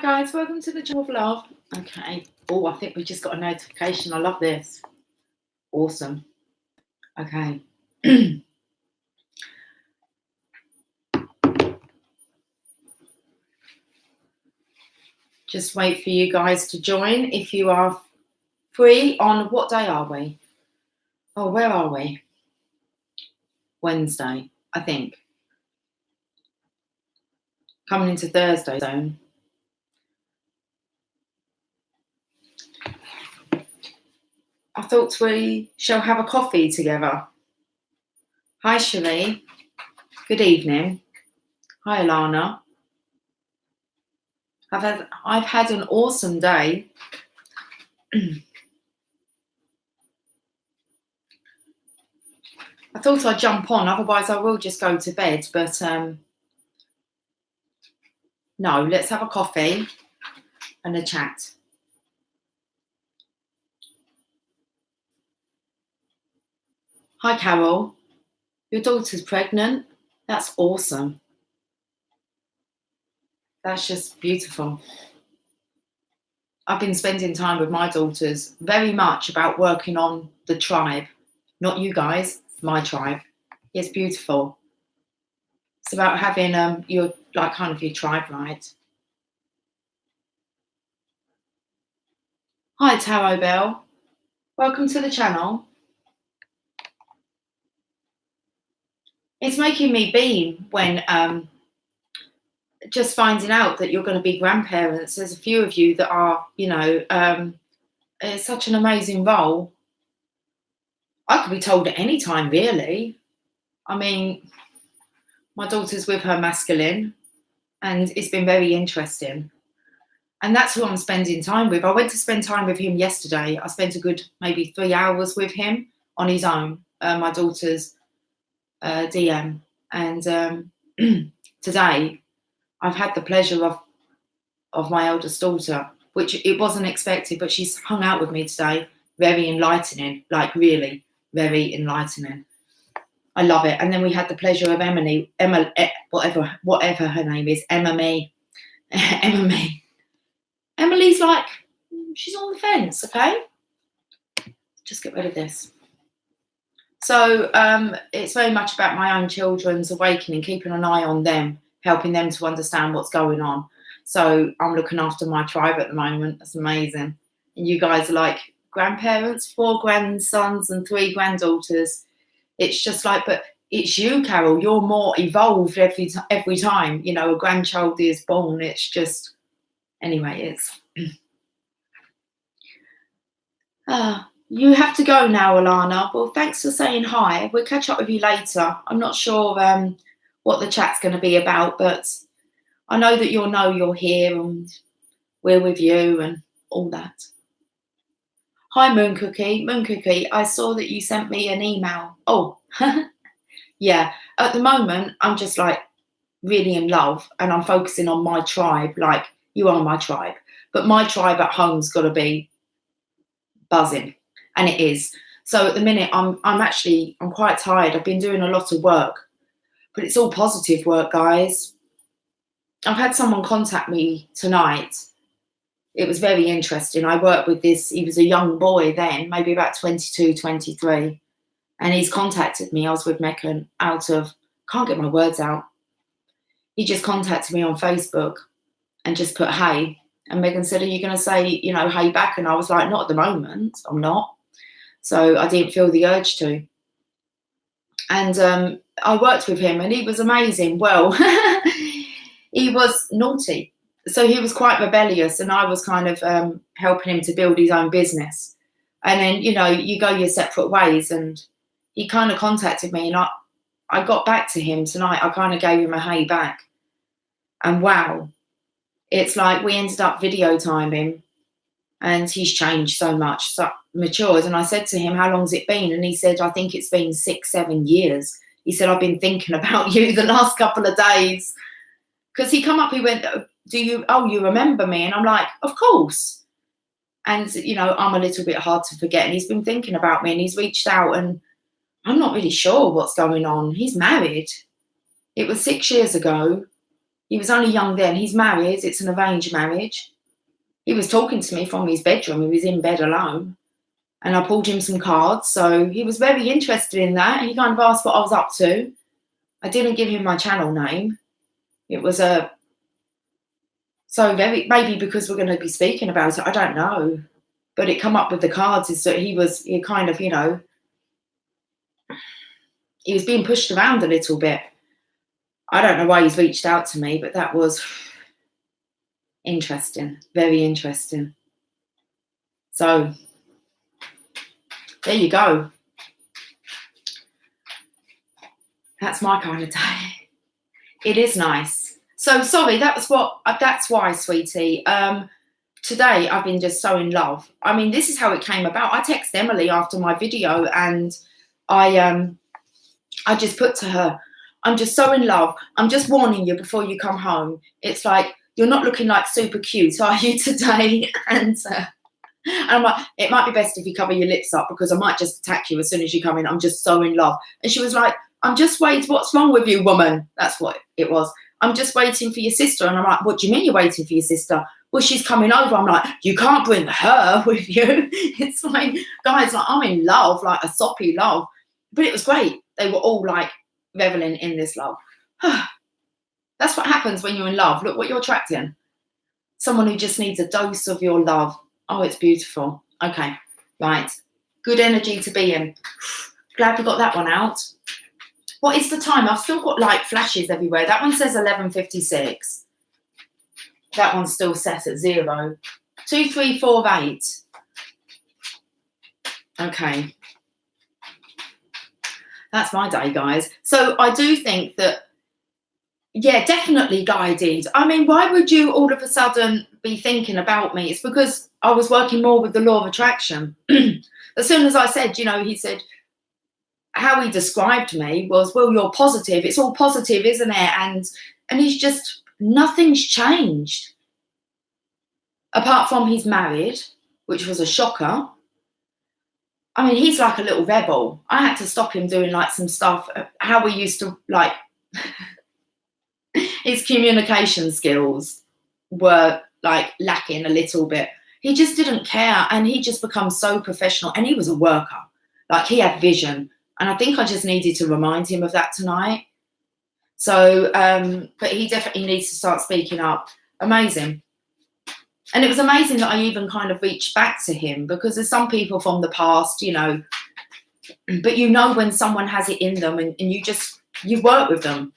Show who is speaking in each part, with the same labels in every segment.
Speaker 1: guys, welcome to the Channel of Love. Okay. Oh, I think we just got a notification. I love this. Awesome. Okay. Just wait for you guys to join if you are free. On what day are we? Oh, where are we? Wednesday, I think. Coming into Thursday zone. I thought we shall have a coffee together. Hi, Shirley. Good evening. Hi, Alana. I've had an awesome day. I thought I'd jump on, otherwise I will just go to bed. But no, let's have a coffee and a chat. Hi, Carol. Your daughter's pregnant? That's awesome. That's just beautiful. I've been spending time with my daughters, very much about working on the tribe. Not you guys, my tribe. It's beautiful. It's about having your kind of your tribe, right? Hi, Tarot Bell. Welcome to the channel. It's making me beam when just finding out that you're going to be grandparents. There's a few of you that are, it's such an amazing role. I could be told at any time, really. I mean, my daughter's with her masculine, and it's been very interesting. And that's who I'm spending time with. I went to spend time with him yesterday. I spent a good maybe 3 hours with him on his own, my daughter's DM. And today, I've had the pleasure of my eldest daughter, which it wasn't expected, but she's hung out with me today. Very enlightening, like really very enlightening. I love it. And then we had the pleasure of Emily, whatever her name is, Emily. Emily's like, she's on the fence, okay? Just get rid of this. So it's very much about my own children's awakening, keeping an eye on them, helping them to understand what's going on. So I'm looking after my tribe at the moment. That's amazing. And you guys are like grandparents, 4 grandsons and 3 granddaughters. It's just like, but it's you, Carol. You're more evolved every time. You know, a grandchild is born. It's just, anyway, it's... you have to go now, Alana. Well, thanks for saying hi. We'll catch up with you later. I'm not sure what the chat's going to be about, but I know that you'll know you're here and we're with you and all that. Hi, Moon Cookie. Moon Cookie, I saw that you sent me an email. Oh, yeah. At the moment, I'm just like really in love and I'm focusing on my tribe. Like, you are my tribe. But my tribe at home's got to be buzzing. And it is. So at the minute, I'm quite tired. I've been doing a lot of work. But it's all positive work, guys. I've had someone contact me tonight. It was very interesting. I worked with this. He was a young boy then, maybe about 22, 23. And he's contacted me. I was with Meccan can't get my words out. He just contacted me on Facebook and just put, hey. And Megan said, are you going to say, hey back? And I was like, not at the moment. I'm not. So I didn't feel the urge to. And I worked with him and he was amazing. Well, he was naughty. So he was quite rebellious and I was kind of helping him to build his own business. And then, you go your separate ways. And he kind of contacted me and I got back to him tonight. I kind of gave him a hey back. And wow, it's like we ended up video timing and he's changed so much, so matured. And I said to him, how long's it been? And he said, I think it's been 6-7 years. He said, I've been thinking about you the last couple of days. Because he come up, he went, you remember me? And I'm like, of course. And, I'm a little bit hard to forget. And he's been thinking about me and he's reached out and I'm not really sure what's going on. He's married. It was 6 years ago. He was only young then. He's married. It's an arranged marriage. He was talking to me from his bedroom. He was in bed alone. And I pulled him some cards. So he was very interested in that. He kind of asked what I was up to. I didn't give him my channel name. It was maybe because we're going to be speaking about it, I don't know. But it come up with the cards is that he was being pushed around a little bit. I don't know why he's reached out to me, but that was interesting, very interesting. So there you go. That's my kind of day. It is nice. So sorry, that's why, sweetie. Today I've been just so in love. I mean, this is how it came about. I texted Emily after my video, and I just put to her, I'm just so in love. I'm just warning you before you come home. It's like, you're not looking like super cute, are you, today? And I'm like, it might be best if you cover your lips up because I might just attack you as soon as you come in. I'm just so in love. And she was like, I'm just waiting. What's wrong with you, woman? That's what it was. I'm just waiting for your sister. And I'm like, what do you mean you're waiting for your sister? Well, she's coming over. I'm like, you can't bring her with you. It's like, guys, like, I'm in love, like a soppy love. But it was great. They were all like reveling in this love. That's what happens when you're in love. Look what you're attracting. Someone who just needs a dose of your love. Oh, it's beautiful. Okay, right. Good energy to be in. Glad we got that one out. What is the time? I've still got light flashes everywhere. That one says 11:56. That one's still set at 0. 2, 3, 4, 8. Okay. That's my day, guys. So I do think that, yeah, definitely guided. I mean, why would you all of a sudden be thinking about me? It's because I was working more with the law of attraction. As soon as I said, he said, how he described me was, well, you're positive. It's all positive, isn't it? And he's just, nothing's changed. Apart from he's married, which was a shocker. I mean, he's like a little rebel. I had to stop him doing like some stuff, how we used to like, his communication skills were like lacking a little bit. He just didn't care, and he just become so professional, and he was a worker. Like, he had vision, and I think I just needed to remind him of that tonight. So, but he definitely needs to start speaking up. Amazing. And it was amazing that I even kind of reached back to him, because there's some people from the past, but when someone has it in them, and you work with them.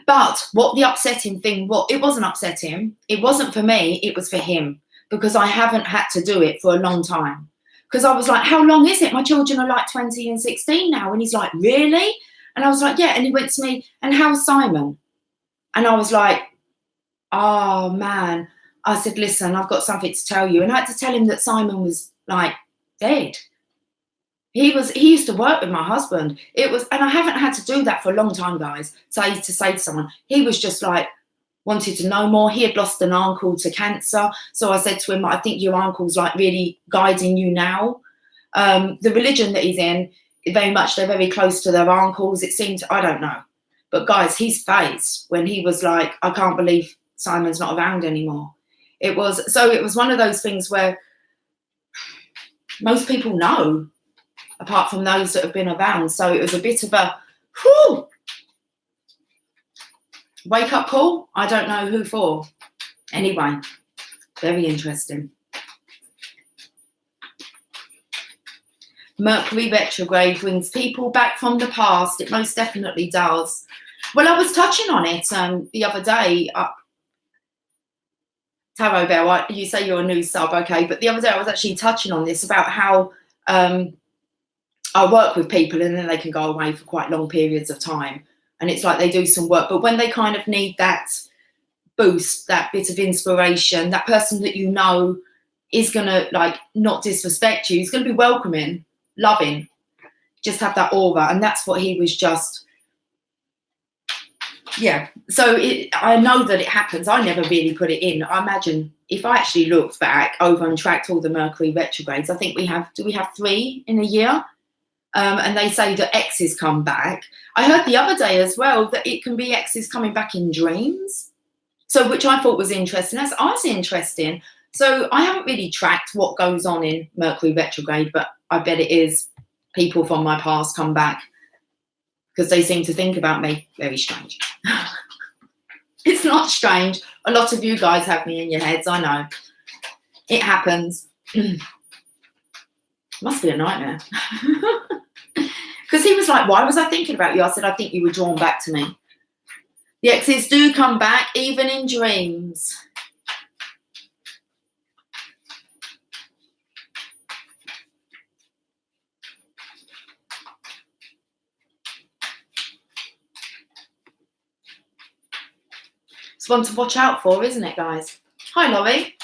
Speaker 1: But what the upsetting thing, it wasn't upsetting. It wasn't for me. It was for him, because I haven't had to do it for a long time. Because I was like, how long is it? My children are like 20 and 16 now. And he's like, really? And I was like, yeah. And he went to me, and how's Simon? And I was like, oh, man. I said, listen, I've got something to tell you. And I had to tell him that Simon was like dead. He used to work with my husband. And I haven't had to do that for a long time, guys, to say to someone. He was just like, wanted to know more. He had lost an uncle to cancer. So I said to him, I think your uncle's like really guiding you now. The religion that he's in, they're very close to their uncles. It seemed, I don't know. But guys, his face when he was like, I can't believe Simon's not around anymore. It was one of those things where most people know, apart from those that have been around. So it was a bit of a wake up call. I don't know who for. Anyway, very interesting. Mercury retrograde brings people back from the past. It most definitely does. Well, I was touching on it the other day. Tarot Bell, you say you're a new sub, okay, but the other day I was actually touching on this about how I work with people and then they can go away for quite long periods of time, and it's like they do some work, but when they kind of need that boost, that bit of inspiration, that person that is going to like not disrespect you, is going to be welcoming, loving, just have that aura, and that's what he was just. Yeah, so I know that it happens. I never really put it in. I imagine if I actually looked back over and tracked all the Mercury retrogrades, I think do we have 3 in a year? and they say that exes come back. I heard the other day as well that it can be exes coming back in dreams. So, which I thought was interesting. That's interesting. So I haven't really tracked what goes on in Mercury retrograde, but I bet it is people from my past come back because they seem to think about me. Very strange. It's not strange. A lot of you guys have me in your heads. I know. It happens. Must be a nightmare. Because he was like, why was I thinking about you? I said, I think you were drawn back to me. The exes do come back, even in dreams. It's one to watch out for, isn't it, guys? Hi, Laurie.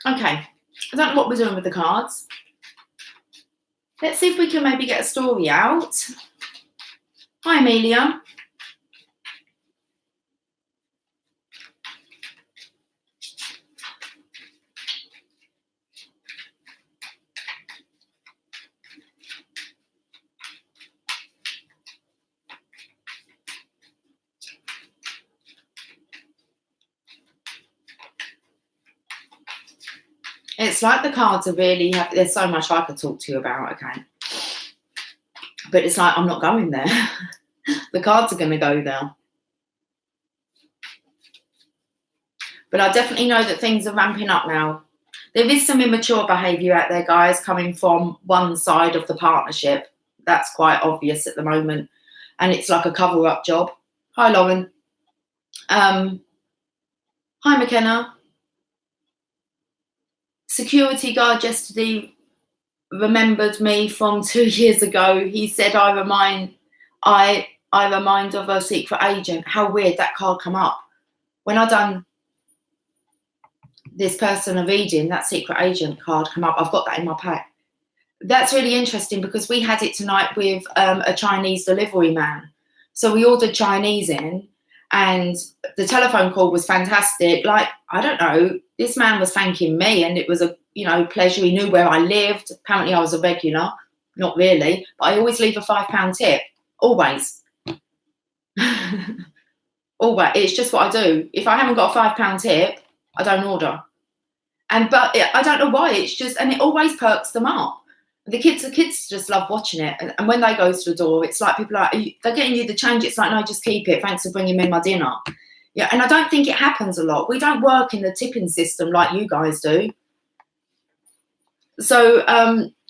Speaker 1: Okay. I don't know what we're doing with the cards. Let's see if we can maybe get a story out. Hi, Amelia. It's like the cards are really, there's so much I could talk to you about, okay? But it's like, I'm not going there. The cards are going to go there. But I definitely know that things are ramping up now. There is some immature behaviour out there, guys, coming from one side of the partnership. That's quite obvious at the moment. And it's like a cover-up job. Hi, Lauren. Hi, McKenna. Security guard yesterday remembered me from 2 years ago. He said, I remind of a secret agent. How weird that card come up. When I done this person a reading, that secret agent card come up. I've got that in my pack. That's really interesting because we had it tonight with a Chinese delivery man. So we ordered Chinese in and the telephone call was fantastic. Like, I don't know, this man was thanking me and it was a, pleasure. He knew where I lived. Apparently I was a regular. Not really, but I always leave a £5 tip. Always. Always. It's just what I do. If I haven't got a £5 tip, I don't order. But I don't know why. It's just, and it always perks them up. The kids just love watching it. And when they go to the door, it's like people are like, they're getting you the change. It's like, no, just keep it. Thanks for bringing me my dinner. Yeah, and I don't think it happens a lot. We don't work in the tipping system like you guys do. So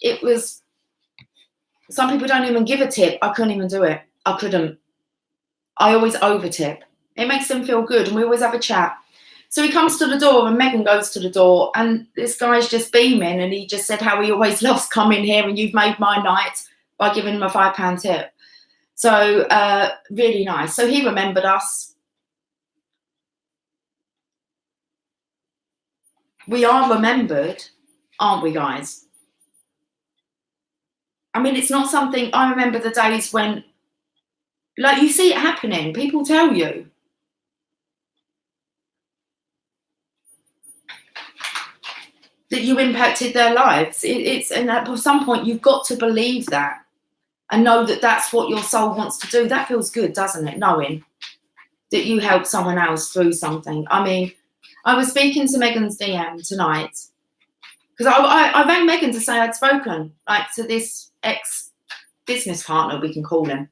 Speaker 1: it was, some people don't even give a tip. I couldn't even do it. I couldn't. I always over tip. It makes them feel good. And we always have a chat. So he comes to the door and Megan goes to the door and this guy's just beaming and he just said how he always loves coming here and you've made my night by giving him a £5 tip. So really nice. So he remembered us. We are remembered, aren't we, guys? I mean, it's not something, I remember the days when, like, you see it happening. People tell you. That you impacted their lives. And at some point you've got to believe that and know that that's what your soul wants to do. That feels good, doesn't it? Knowing that you helped someone else through something. I mean, I was speaking to Megan's DM tonight because I rang Megan to say I'd spoken, like, to this ex-business partner, we can call him.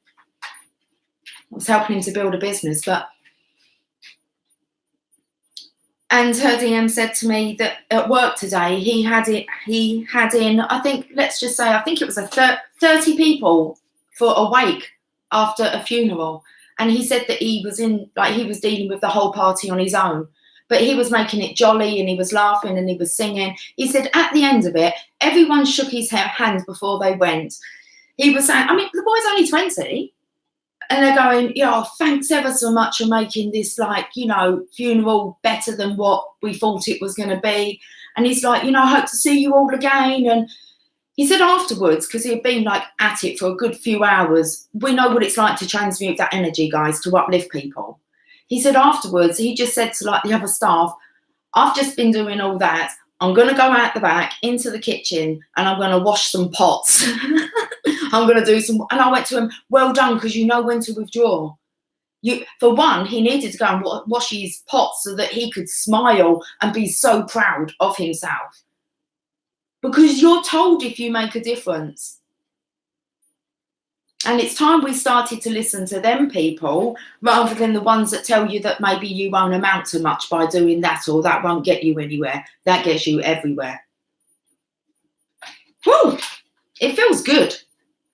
Speaker 1: I was helping him to build a business, and her DM said to me that at work today, he had in, I think, let's just say, I think it was 30 people for a wake after a funeral. And he said that he was dealing with the whole party on his own, but he was making it jolly and he was laughing and he was singing. He said at the end of it, everyone shook his hand before they went. He was saying, I mean, the boy's only 20. And they're going, yeah, thanks ever so much for making this, funeral better than what we thought it was going to be. And he's like, I hope to see you all again. And he said afterwards, because he had been at it for a good few hours, we know what it's like to transmute that energy, guys, to uplift people. He said afterwards, he just said to the other staff, I've just been doing all that. I'm going to go out the back into the kitchen and I'm going to wash some pots. I'm going to do some. And I went to him, well done, because you know when to withdraw. For one, he needed to go and wash his pots so that he could smile and be so proud of himself. Because you're told if you make a difference. And it's time we started to listen to them people rather than the ones that tell you that maybe you won't amount to much by doing that, or that won't get you anywhere. That gets you everywhere. Woo! It feels good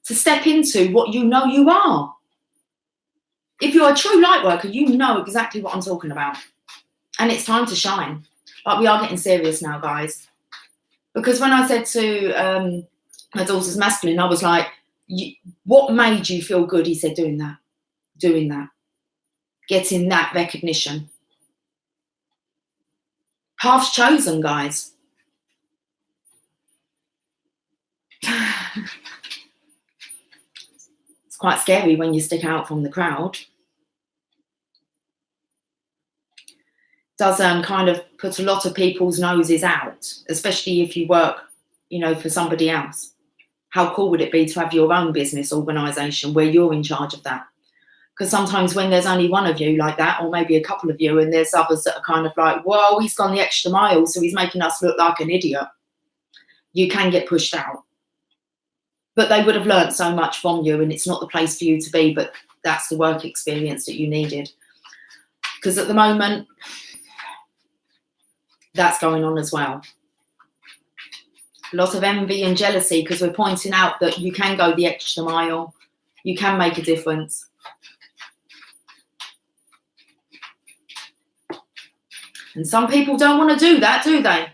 Speaker 1: to step into what you know you are. If you're a true light worker, you know exactly what I'm talking about. And it's time to shine. Like, we are getting serious now, guys. Because when I said to my daughter's masculine, I was like, what made you feel good? He said, doing that, getting that recognition. Path's chosen, guys. It's quite scary when you stick out from the crowd. Does kind of put a lot of people's noses out, especially if you work, for somebody else. How cool would it be to have your own business organisation where you're in charge of that? Because sometimes when there's only one of you like that, or maybe a couple of you, and there's others that are kind of like, whoa, he's gone the extra mile, so he's making us look like an idiot. You can get pushed out. But they would have learnt so much from you, and it's not the place for you to be, but that's the work experience that you needed. Because at the moment, that's going on as well. A lot of envy and jealousy, because we're pointing out that you can go the extra mile, you can make a difference. And some people don't want to do that, do they?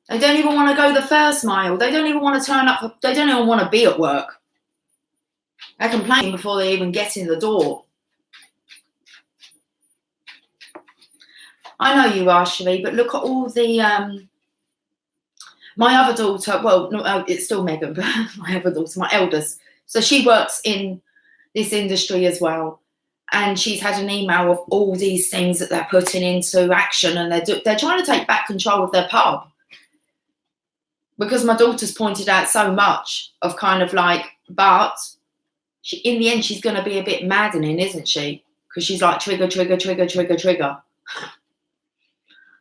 Speaker 1: They don't even want to go the first mile. They don't even want to turn up. They don't even want to be at work. They're complaining before they even get in the door. I know you are, Cherie, but look at all the... my other daughter, well, no, it's still Megan, but my other daughter, my eldest. So she works in this industry as well. And she's had an email of all these things that they're putting into action, and they're trying to take back control of their pub. Because my daughter's pointed out so much of kind of like, but in the end, she's going to be a bit maddening, isn't she? Because she's like, trigger, trigger, trigger, trigger, trigger.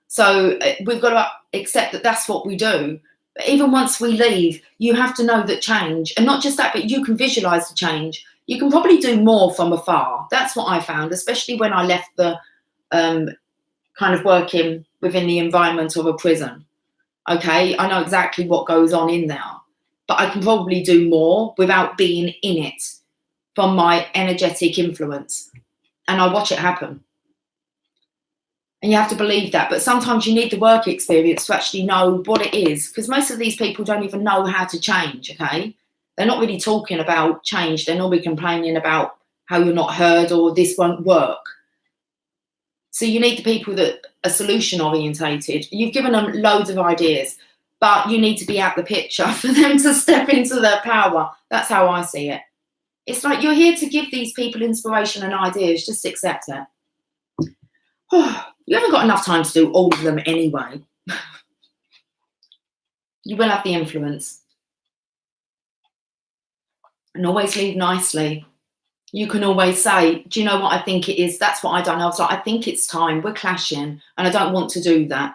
Speaker 1: So we've got to accept that that's what we do. But even once we leave, you have to know that change, and not just that, but you can visualize the change. You can probably do more from afar. That's what I found, especially when I left the kind of working within the environment of a prison. Okay, I know exactly what goes on in there, but I can probably do more without being in it from my energetic influence. And I watch it happen. And you have to believe that. But sometimes you need the work experience to actually know what it is. Because most of these people don't even know how to change, okay? They're not really talking about change. They're normally complaining about how you're not heard or this won't work. So you need the people that are solution orientated. You've given them loads of ideas, but you need to be out the picture for them to step into their power. That's how I see it. It's like you're here to give these people inspiration and ideas. Just accept it. You haven't got enough time to do all of them anyway. You will have the influence. And always leave nicely. You can always say, do you know what I think it is? That's what I done. I was like, I think it's time. We're clashing and I don't want to do that.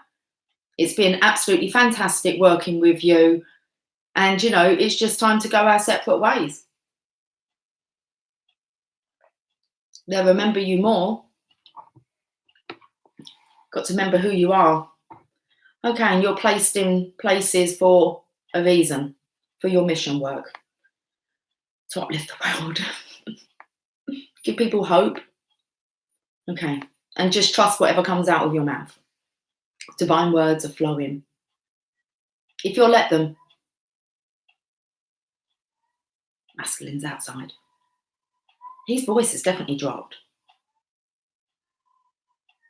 Speaker 1: It's been absolutely fantastic working with you. And, it's just time to go our separate ways. They'll remember you more. Got to remember who you are. Okay, and you're placed in places for a reason, for your mission work. To uplift the world. Give people hope. Okay, and just trust whatever comes out of your mouth. Divine words are flowing. If you'll let them. Masculine's outside. His voice has definitely dropped.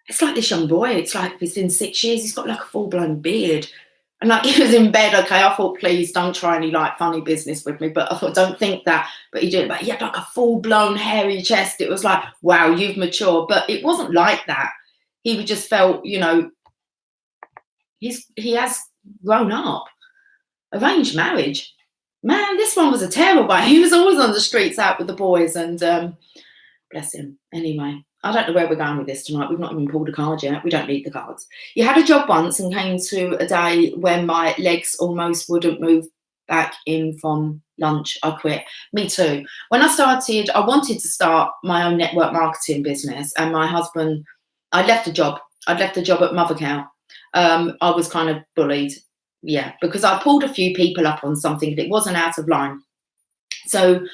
Speaker 1: It's like this young boy, it's like it's been 6 years, he's got like a full-blown beard. And like he was in bed, okay, I thought, please don't try any like funny business with me, but I thought, don't think that. But he did, but he had like a full-blown hairy chest. It was like, wow, you've matured. But it wasn't like that. He just felt, he has grown up. Arranged marriage. Man, this one was a terrible one. He was always on the streets out with the boys, and bless him. Anyway, I don't know where we're going with this tonight. We've not even pulled a card yet. We don't need the cards. You had a job once and came to a day when my legs almost wouldn't move back in from lunch. I quit. Me too. When I started, I wanted to start my own network marketing business, and my husband, I left a job. I'd left a job at Mothercare. I was kind of bullied, yeah, because I pulled a few people up on something that wasn't out of line. So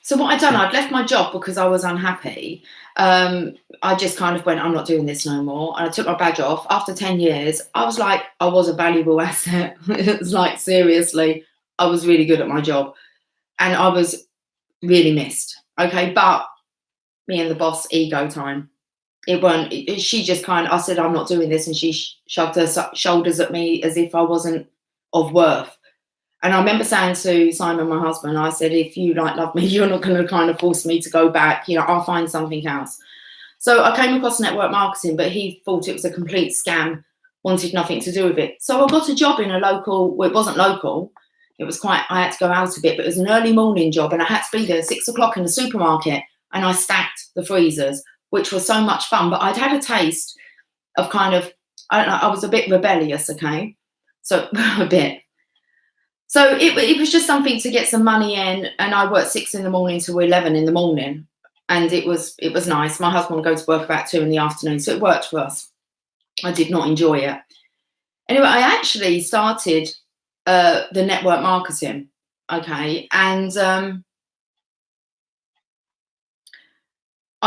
Speaker 1: So what I'd done, I'd left my job because I was unhappy. I just kind of went, I'm not doing this no more. And I took my badge off. After 10 years, I was like, I was a valuable asset. It was like, seriously, I was really good at my job. And I was really missed. Okay, but me and the boss, ego time. It weren't, she just kind of, I said, I'm not doing this. And she shrugged her shoulders at me as if I wasn't of worth. And I remember saying to Simon, my husband, I said, if you like love me, you're not going to kind of force me to go back. You know, I'll find something else. So I came across network marketing, but he thought it was a complete scam, wanted nothing to do with it. So I got a job in a local, well, it wasn't local. It was quite, I had to go out a bit, but it was an early morning job and I had to be there at 6 o'clock in the supermarket and I stacked the freezers, which was so much fun. But I'd had a taste of kind of, I don't know, I was a bit rebellious, okay? So a bit. So it was just something to get some money in, and I worked 6 in the morning to 11 in the morning, and it was nice. My husband would go to work about 2 in the afternoon, so it worked for us. I did not enjoy it. Anyway, I actually started the network marketing, okay, and I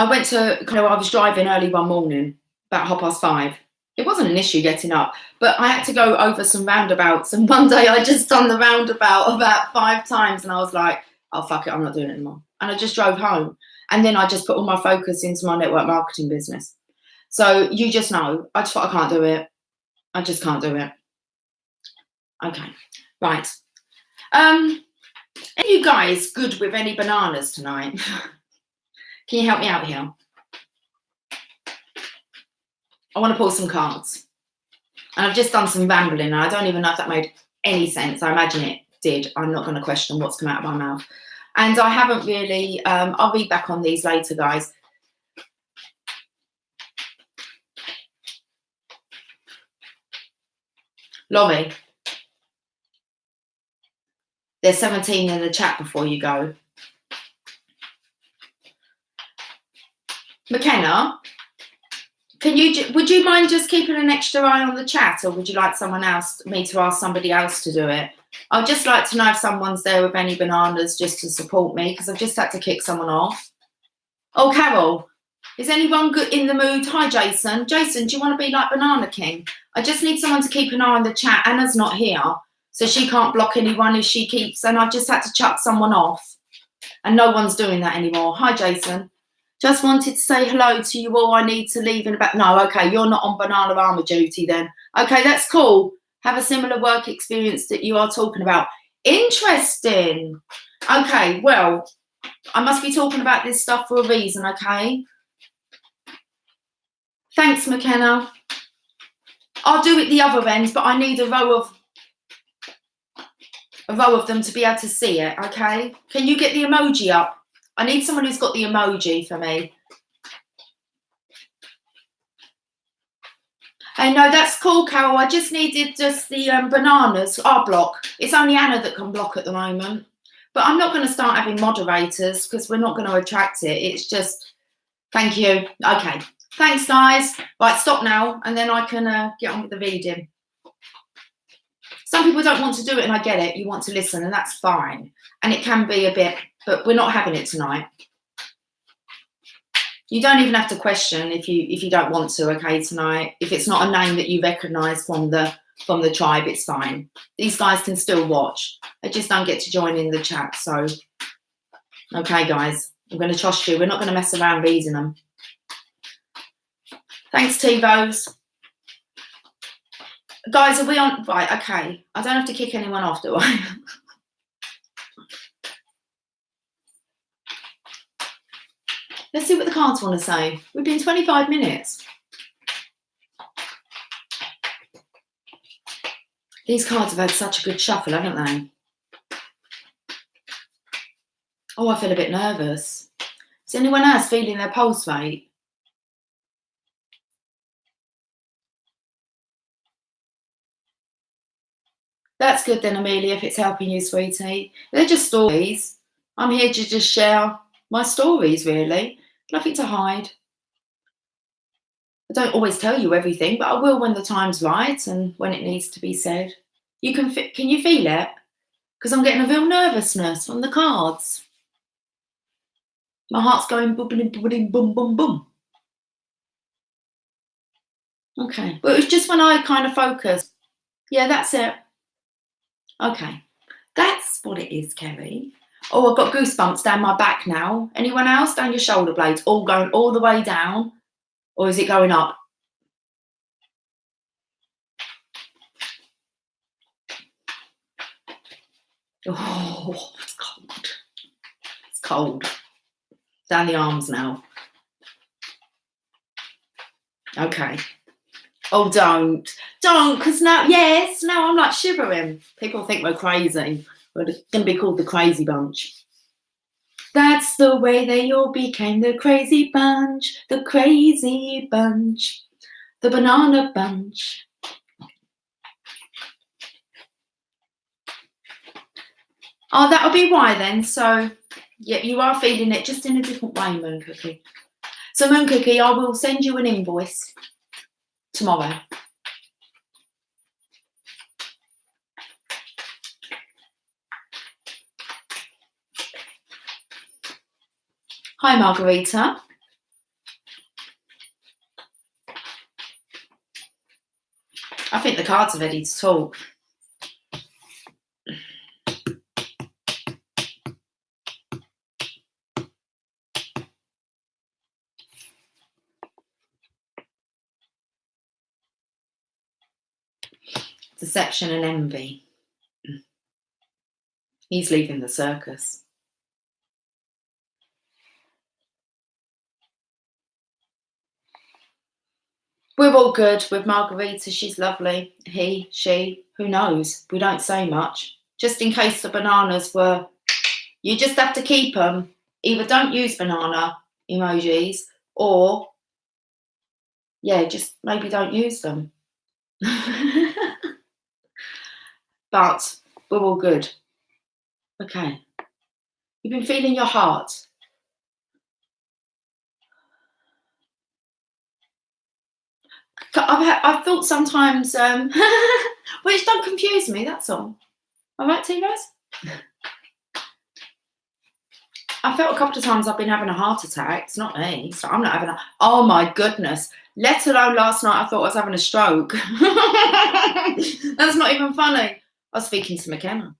Speaker 1: went to, I was driving early one morning, about 5:30. It wasn't an issue getting up, but I had to go over some roundabouts. And one day I just done the roundabout about 5 times and I was like, oh, fuck it, I'm not doing it anymore. And I just drove home. And then I just put all my focus into my network marketing business. So you just know, I just thought I can't do it. I just can't do it. Okay, right. Are you guys good with any bananas tonight? Can you help me out here? I want to pull some cards. And I've just done some rambling, and I don't even know if that made any sense. I imagine it did. I'm not going to question what's come out of my mouth. And I haven't really, I'll read back on these later, guys. Laurie, there's 17 in the chat before you go. McKenna, would you mind just keeping an extra eye on the chat, or would you like me to ask somebody else to do it? I'd just like to know if someone's there with any bananas just to support me, because I've just had to kick someone off. Oh, Carol, is anyone good in the mood? Hi, Jason. Jason, do you want to be like Banana King? I just need someone to keep an eye on the chat. Anna's not here, so she can't block anyone if she keeps, and I've just had to chuck someone off, and no one's doing that anymore. Hi, Jason. Just wanted to say hello to you all. I need to leave in about... No, okay, you're not on banana armour duty then. Okay, that's cool. Have a similar work experience that you are talking about. Interesting. Okay, well, I must be talking about this stuff for a reason, okay? Thanks, McKenna. I'll do it the other end, but I need a row of them to be able to see it, okay? Can you get the emoji up? I need someone who's got the emoji for me. Hey, no, that's cool, Carol. I just needed just the bananas. I'll block. It's only Anna that can block at the moment. But I'm not going to start having moderators because we're not going to attract it. It's just, thank you. Okay. Thanks, guys. Right, stop now, and then I can get on with the reading. Some people don't want to do it, and I get it. You want to listen, and that's fine. And it can be a bit, but we're not having it tonight. You don't even have to question if you don't want to, okay, tonight. If it's not a name that you recognise from the tribe, it's fine. These guys can still watch. They just don't get to join in the chat. So, okay, guys, I'm going to trust you. We're not going to mess around reading them. Thanks, Tivos. Guys, are we on? Right, okay. I don't have to kick anyone off, do I? Let's see what the cards want to say. We've been 25 minutes. These cards have had such a good shuffle, haven't they? Oh, I feel a bit nervous. Is anyone else feeling their pulse rate? That's good then, Amelia, if it's helping you, sweetie. They're just stories. I'm here to just share my stories, really. Nothing to hide. I don't always tell you everything, but I will when the time's right and when it needs to be said. Can you feel it? Because I'm getting a real nervousness from the cards. My heart's going boom, boom, boom, boom, boom, boom. Okay, but it was just when I kind of focus. Yeah, that's it. Okay, that's what it is, Kerry. Oh, I've got goosebumps down my back now. Anyone else? Down your shoulder blades, all going all the way down? Or is it going up? Oh, it's cold. It's cold. Down the arms now. Okay. Oh, don't, because now I'm like shivering. People think we're crazy. We're going to be called the crazy bunch. That's the way they all became the crazy bunch, the crazy bunch, the banana bunch. Oh, that'll be why then. So, yeah, you are feeling it just in a different way, Moon Cookie. So, Moon Cookie, I will send you an invoice tomorrow. Hi, Margarita. I think the cards are ready to talk. Deception and envy. He's leaving the circus. We're all good with Margarita. She's lovely. He, she, who knows? We don't say much. Just in case the bananas were... You just have to keep them. Either don't use banana emojis or, yeah, just maybe don't use them. But we're all good. Okay. You've been feeling your heart. I've thought sometimes, which don't confuse me, that's all. All right, T-Rose? I felt a couple of times I've been having a heart attack. It's not me. So I'm not having a... Oh, my goodness. Let alone last night I thought I was having a stroke. That's not even funny. I was speaking to McKenna.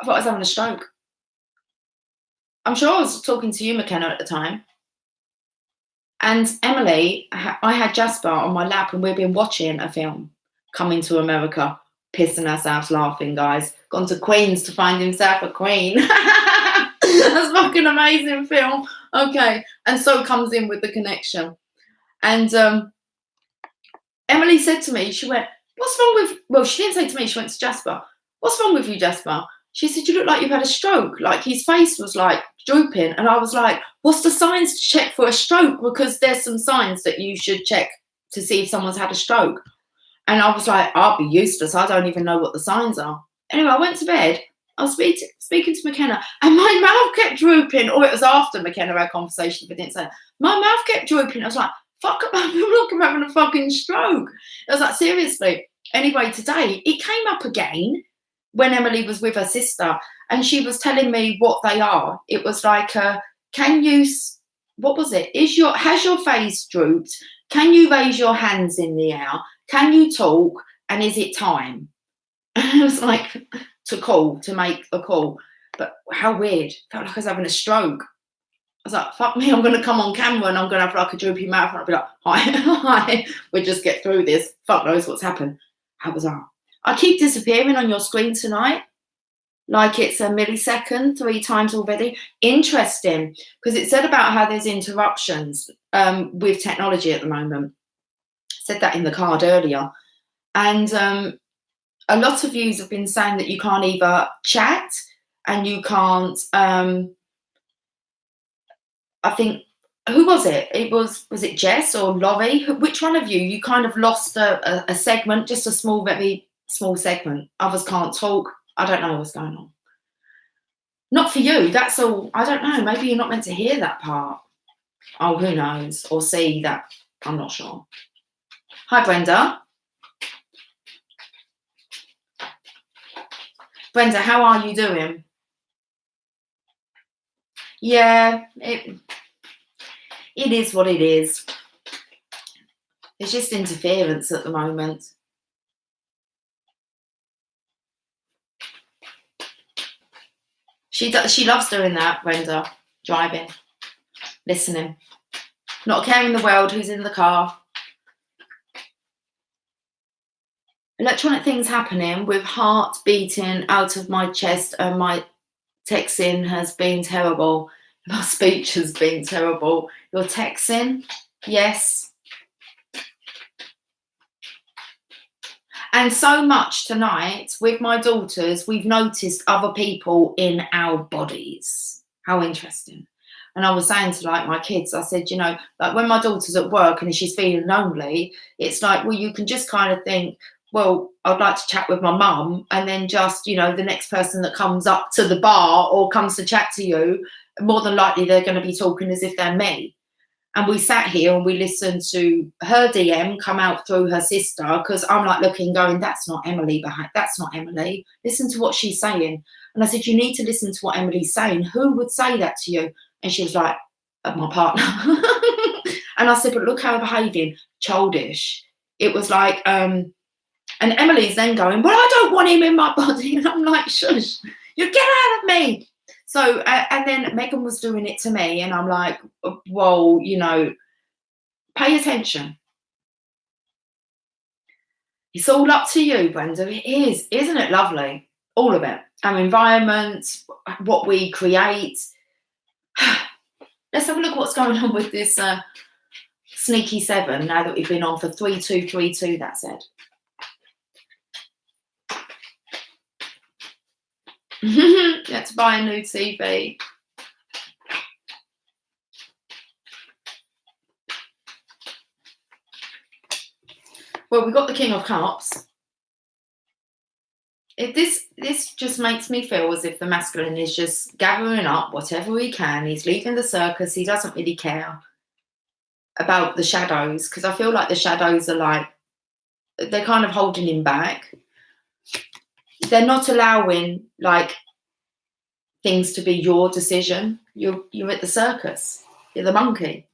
Speaker 1: I thought I was having a stroke. I'm sure I was talking to you, McKenna, at the time. And Emily, I had Jasper on my lap and we've been watching a film, Coming to America, pissing ourselves laughing, guys. Gone to Queens to find himself a queen. That's a fucking amazing film. Okay. And so it comes in with the connection. And Emily said to me, she went, what's wrong with... Well, she didn't say to me, she went to Jasper. What's wrong with you, Jasper? She said, you look like you've had a stroke. Like his face was like drooping. And I was like, what's the signs to check for a stroke? Because there's some signs that you should check to see if someone's had a stroke. And I was like, I'll be useless. I don't even know what the signs are. Anyway, I went to bed. I was speaking to McKenna and my mouth kept drooping. Or it was after McKenna had a conversation, but didn't say. My mouth kept drooping. I was like, fuck, I feel like I'm having a fucking stroke. I was like, seriously. Anyway, today it came up again when Emily was with her sister and she was telling me what they are. It was like, what was it? Has your face drooped? Can you raise your hands in the air? Can you talk? And is it time? And it was like, to make a call. But how weird. Felt like I was having a stroke. was like, fuck me, I'm going to come on camera and I'm going to have like a droopy mouth and I'll be like, hi, hi, we'll just get through this. Fuck knows what's happened. How bizarre. I keep disappearing on your screen tonight. Like it's a millisecond 3 times already. Interesting, because it said about how there's interruptions with technology at the moment. Said that in the card earlier. And a lot of you have been saying that you can't either chat and you can't, I think, who was it? Was it Jess or Laurie? Which one of you kind of lost a segment, just a small, very small segment. Others can't talk. I don't know what's going on. Not for you, that's all. I don't know, maybe you're not meant to hear that part. Oh, who knows? Or see that, I'm not sure. Hi, Brenda. Brenda, how are you doing? Yeah, it is what it is. It's just interference at the moment. She loves doing that, Brenda. Driving, listening, not caring the world who's in the car. Electronic things happening with heart beating out of my chest, and my texting has been terrible. My speech has been terrible. Your texting, yes. And so much tonight with my daughters, we've noticed other people in our bodies. How interesting. And I was saying to like my kids, I said, you know, like when my daughter's at work and she's feeling lonely, it's like, well, you can just kind of think, well, I'd like to chat with my mum, and then just, you know, the next person that comes up to the bar or comes to chat to you, more than likely they're going to be talking as if they're me. And we sat here and we listened to her DM come out through her sister, because I'm like looking, going, that's not Emily behind. That's not Emily. Listen to what she's saying. And I said, you need to listen to what Emily's saying. Who would say that to you? And she was like, my partner. And I said, but look how they're behaving. Childish. It was like, and Emily's then going, well, I don't want him in my body. And I'm like, shush, you get out of me. So, and then Megan was doing it to me, and I'm like, whoa, you know, pay attention. It's all up to you, Brenda. It is, isn't it lovely? All of it. Our environment, what we create. Let's have a look at what's going on with this sneaky 7 now that we've been on for 3232, that said. Let's buy a new TV. Well, we got the King of Cups. If this just makes me feel as if the masculine is just gathering up whatever he can. He's leaving the circus. He doesn't really care about the shadows, because I feel like the shadows are like, they're kind of holding him back. They're not allowing like things to be your decision. You're at the circus. You're the monkey.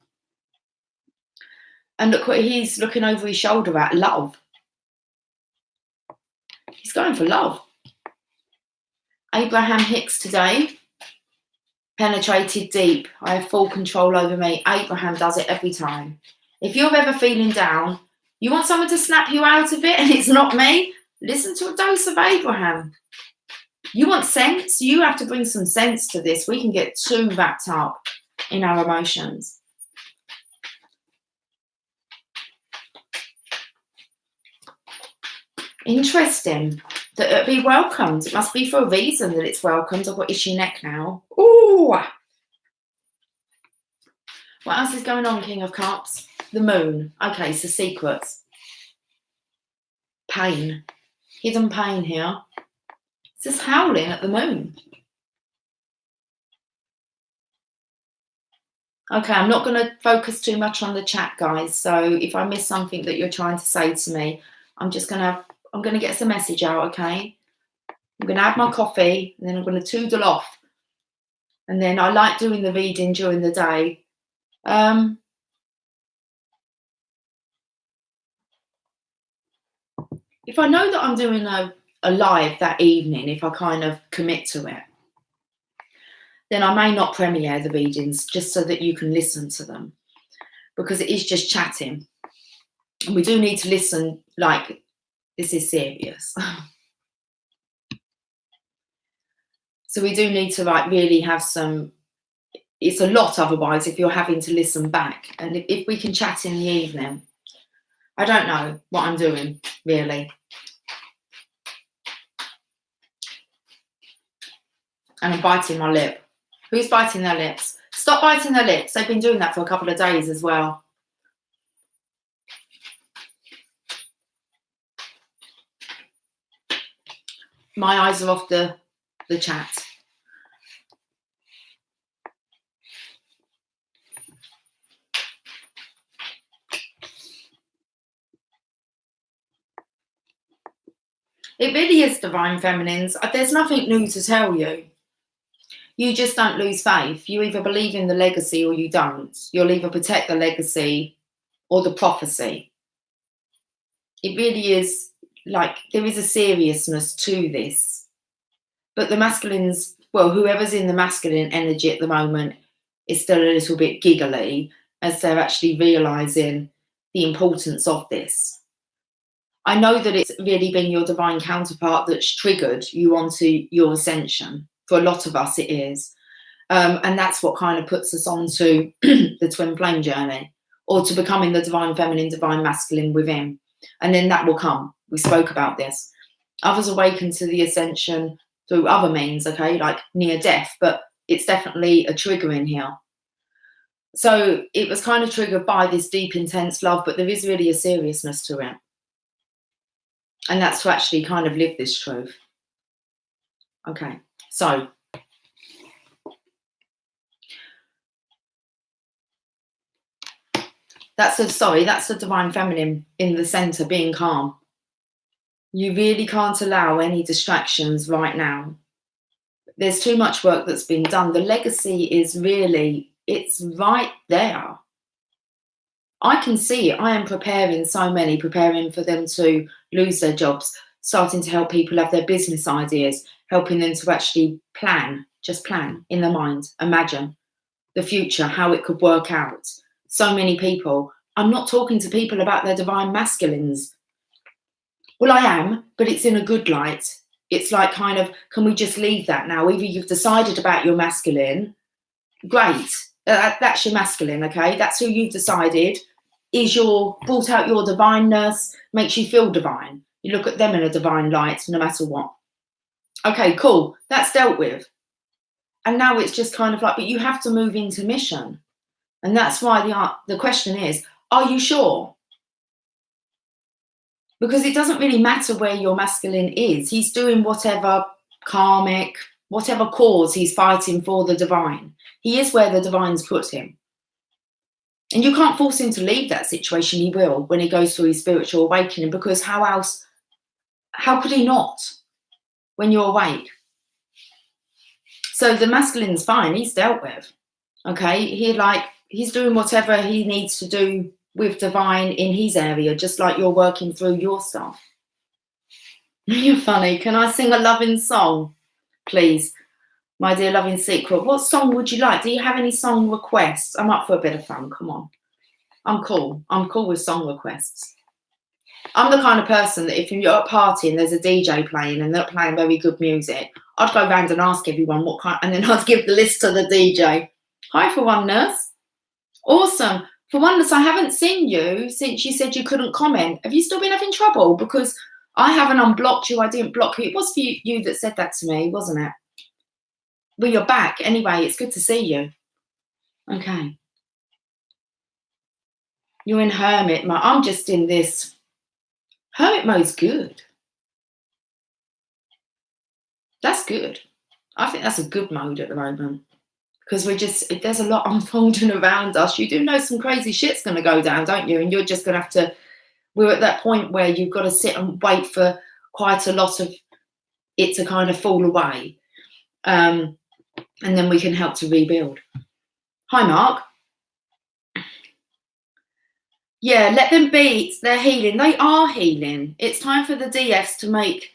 Speaker 1: And look what he's looking over his shoulder at. Love. He's going for love. Abraham Hicks today. Penetrated deep. I have full control over me. Abraham does it every time. If you're ever feeling down, you want someone to snap you out of it, and it's not me, listen to a dose of Abraham. You want sense? You have to bring some sense to this. We can get too wrapped up in our emotions. Interesting. That it be welcomed. It must be for a reason that it's welcomed. I've got itchy neck now. Ooh. What else is going on, King of Cups? The moon. Okay, so secrets. Pain. Hidden pain here. It's just howling at the moon. Okay, I'm not going to focus too much on the chat, guys. So if I miss something that you're trying to say to me, I'm going to get some message out, okay? I'm going to have my coffee, and then I'm going to toodle off. And then I like doing the reading during the day. If I know that I'm doing a live that evening, if I kind of commit to it, then I may not premiere the readings just so that you can listen to them, because it is just chatting. And we do need to listen like this is serious. So we do need to like really have some, it's a lot otherwise if you're having to listen back. And if we can chat in the evening, I don't know what I'm doing really. And I'm biting my lip. Who's biting their lips? Stop biting their lips. They've been doing that for a couple of days as well. My eyes are off the chat. It really is, divine feminines. There's nothing new to tell you. You just don't lose faith. You either believe in the legacy or you don't. You'll either protect the legacy or the prophecy. It really is like there is a seriousness to this. But the masculines, well, whoever's in the masculine energy at the moment is still a little bit giggly as they're actually realising the importance of this. I know that it's really been your divine counterpart that's triggered you onto your ascension. For a lot of us, it is. And that's what kind of puts us onto the twin flame journey, or to becoming the divine feminine, divine masculine within. And then that will come. We spoke about this. Others awaken to the ascension through other means, okay, like near death, but it's definitely a trigger in here. So it was kind of triggered by this deep, intense love, but there is really a seriousness to it. And that's to actually kind of live this truth. Okay, so that's the divine feminine in the center being calm. You really can't allow any distractions right now. There's too much work that's been done. The legacy is really, it's right there. I can see it. I am preparing so many, preparing for them to lose their jobs, starting to help people have their business ideas, helping them to actually plan, just plan in their mind, imagine the future, how it could work out. So many people. I'm not talking to people about their divine masculines. Well, I am, but it's in a good light. It's like kind of, can we just leave that now? Either you've decided about your masculine, great. That's your masculine, okay? That's who you've decided is your, brought out your divineness, makes you feel divine. You look at them in a divine light, no matter what. Okay, cool. That's dealt with. And now it's just kind of like, but you have to move into mission. And that's why the question is, are you sure? Because it doesn't really matter where your masculine is. He's doing whatever karmic, whatever cause he's fighting for the divine. He is where the divine's put him. And you can't force him to leave that situation. He will when he goes through his spiritual awakening, because how could he not when you're awake? So the masculine's fine. He's dealt with. Okay. He's doing whatever he needs to do with divine in his area, just like you're working through your stuff. You're funny. Can I sing a loving song, please? My dear loving secret. What song would you like? Do you have any song requests? I'm up for a bit of fun. Come on. I'm cool. I'm cool with song requests. I'm the kind of person that if you're at a party and there's a DJ playing and they're playing very good music, I'd go around and ask everyone what kind, and then I'd give the list to the DJ. Hi, for oneness. Awesome. For oneness, I haven't seen you since you said you couldn't comment. Have you still been having trouble? Because I haven't unblocked you. I didn't block you. It was for you that said that to me, wasn't it? Well, you're back. Anyway, it's good to see you. Okay. You're in hermit mode. I'm just in this. Hermit mode's good. That's good. I think that's a good mode at the moment. Because there's a lot unfolding around us. You do know some crazy shit's going to go down, don't you? And you're just going to have to, we're at that point where you've got to sit and wait for quite a lot of it to kind of fall away. And then we can help to rebuild. Hi, Mark. Yeah, let them be. They're healing. They are healing. It's time for the DFs to make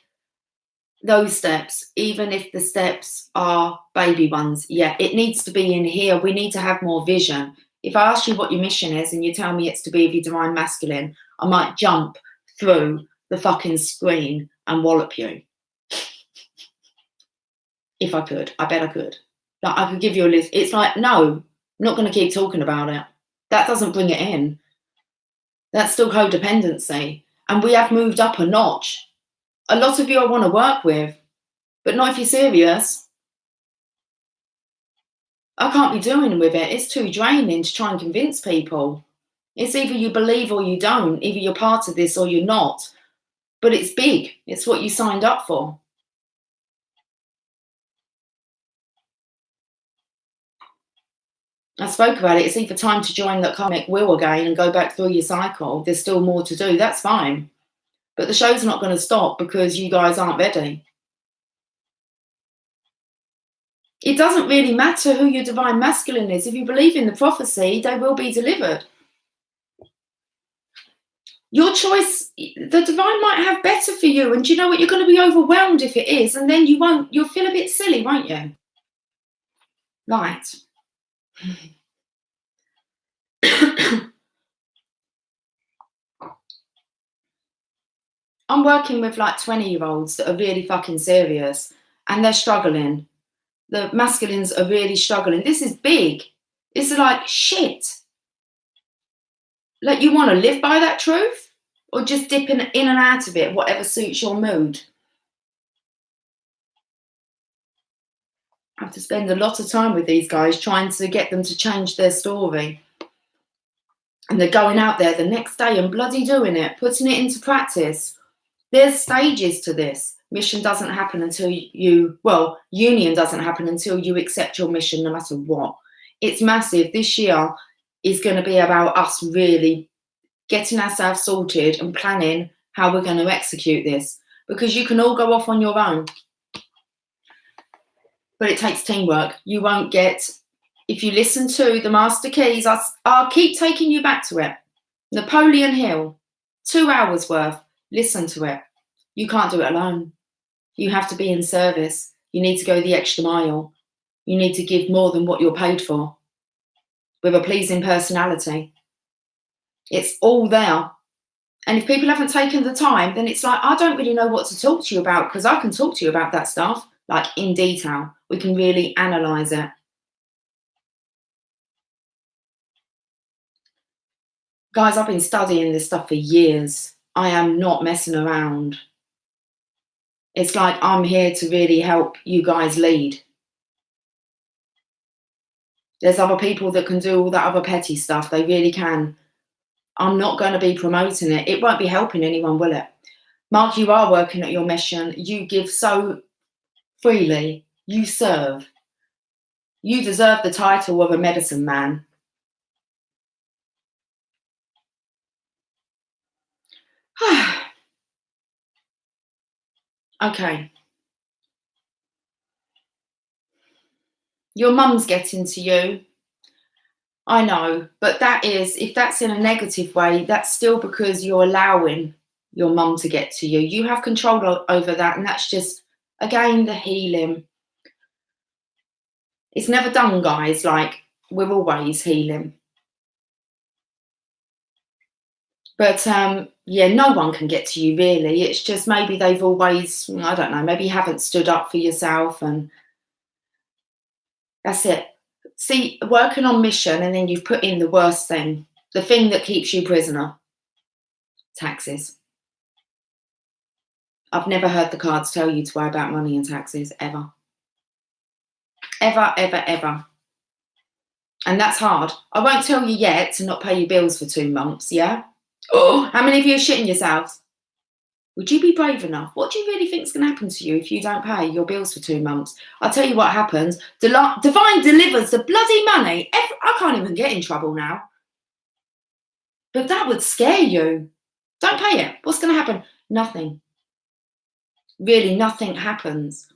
Speaker 1: those steps, even if the steps are baby ones, yeah, it needs to be in here. We need to have more vision. If I ask you what your mission is and you tell me it's to be of your divine masculine, I might jump through the fucking screen and wallop you. If I could, I bet I could. Like, I could give you a list. It's like, no, I'm not going to keep talking about it. That doesn't bring it in. That's still codependency. And we have moved up a notch. A lot of you I want to work with, but not if you're serious. I can't be doing with it. It's too draining to try and convince people. It's either you believe or you don't. Either you're part of this or you're not. But it's big. It's what you signed up for. I spoke about it. It's either time to join that karmic wheel again and go back through your cycle. There's still more to do. That's fine. But the show's not going to stop because you guys aren't ready. It doesn't really matter who your divine masculine is. If you believe in the prophecy, they will be delivered. Your choice, the divine might have better for you. And do you know what? You're going to be overwhelmed if it is. And then you'll feel a bit silly, won't you? Right. I'm working with like 20-year-olds that are really fucking serious and they're struggling. The masculines are really struggling. This is big. This is like shit. Like, you want to live by that truth or just dip in and out of it, whatever suits your mood? I have to spend a lot of time with these guys trying to get them to change their story. And they're going out there the next day and bloody doing it, putting it into practice. There's stages to this. Mission doesn't happen until union doesn't happen until you accept your mission, no matter what. It's massive. This year is going to be about us really getting ourselves sorted and planning how we're going to execute this. Because you can all go off on your own. But it takes teamwork. You won't get, if you listen to the master keys, I'll keep taking you back to it. Napoleon Hill, 2 hours worth. Listen to it. You can't do it alone. You have to be in service. You need to go the extra mile. You need to give more than what you're paid for. With a pleasing personality. It's all there. And if people haven't taken the time, then it's like, I don't really know what to talk to you about, because I can talk to you about that stuff, like in detail. We can really analyse it. Guys, I've been studying this stuff for years. I am not messing around. It's like I'm here to really help you guys lead. There's other people that can do all that other petty stuff. They really can. I'm not going to be promoting it. It won't be helping anyone, will it? Mark, you are working at your mission. You give so freely. You serve. You deserve the title of a medicine man. Okay. Your mum's getting to you. I know, but that is, if that's in a negative way, that's still because you're allowing your mum to get to you. You have control over that, and that's just, again, the healing. It's never done, guys. Like, we're always healing. But, yeah, no one can get to you, really. It's just maybe they've always, I don't know, maybe you haven't stood up for yourself, and that's it. See, working on mission, and then you've put in the worst thing, the thing that keeps you prisoner. Taxes. I've never heard the cards tell you to worry about money and taxes, ever. Ever, ever, ever. And that's hard. I won't tell you yet to not pay your bills for 2 months, yeah? Oh, how many of you are shitting yourselves? Would you be brave enough? What do you really think is going to happen to you if you don't pay your bills for 2 months? I'll tell you what happens. Divine delivers the bloody money. I can't even get in trouble now. But that would scare you. Don't pay it. What's going to happen? Nothing. Really, nothing happens.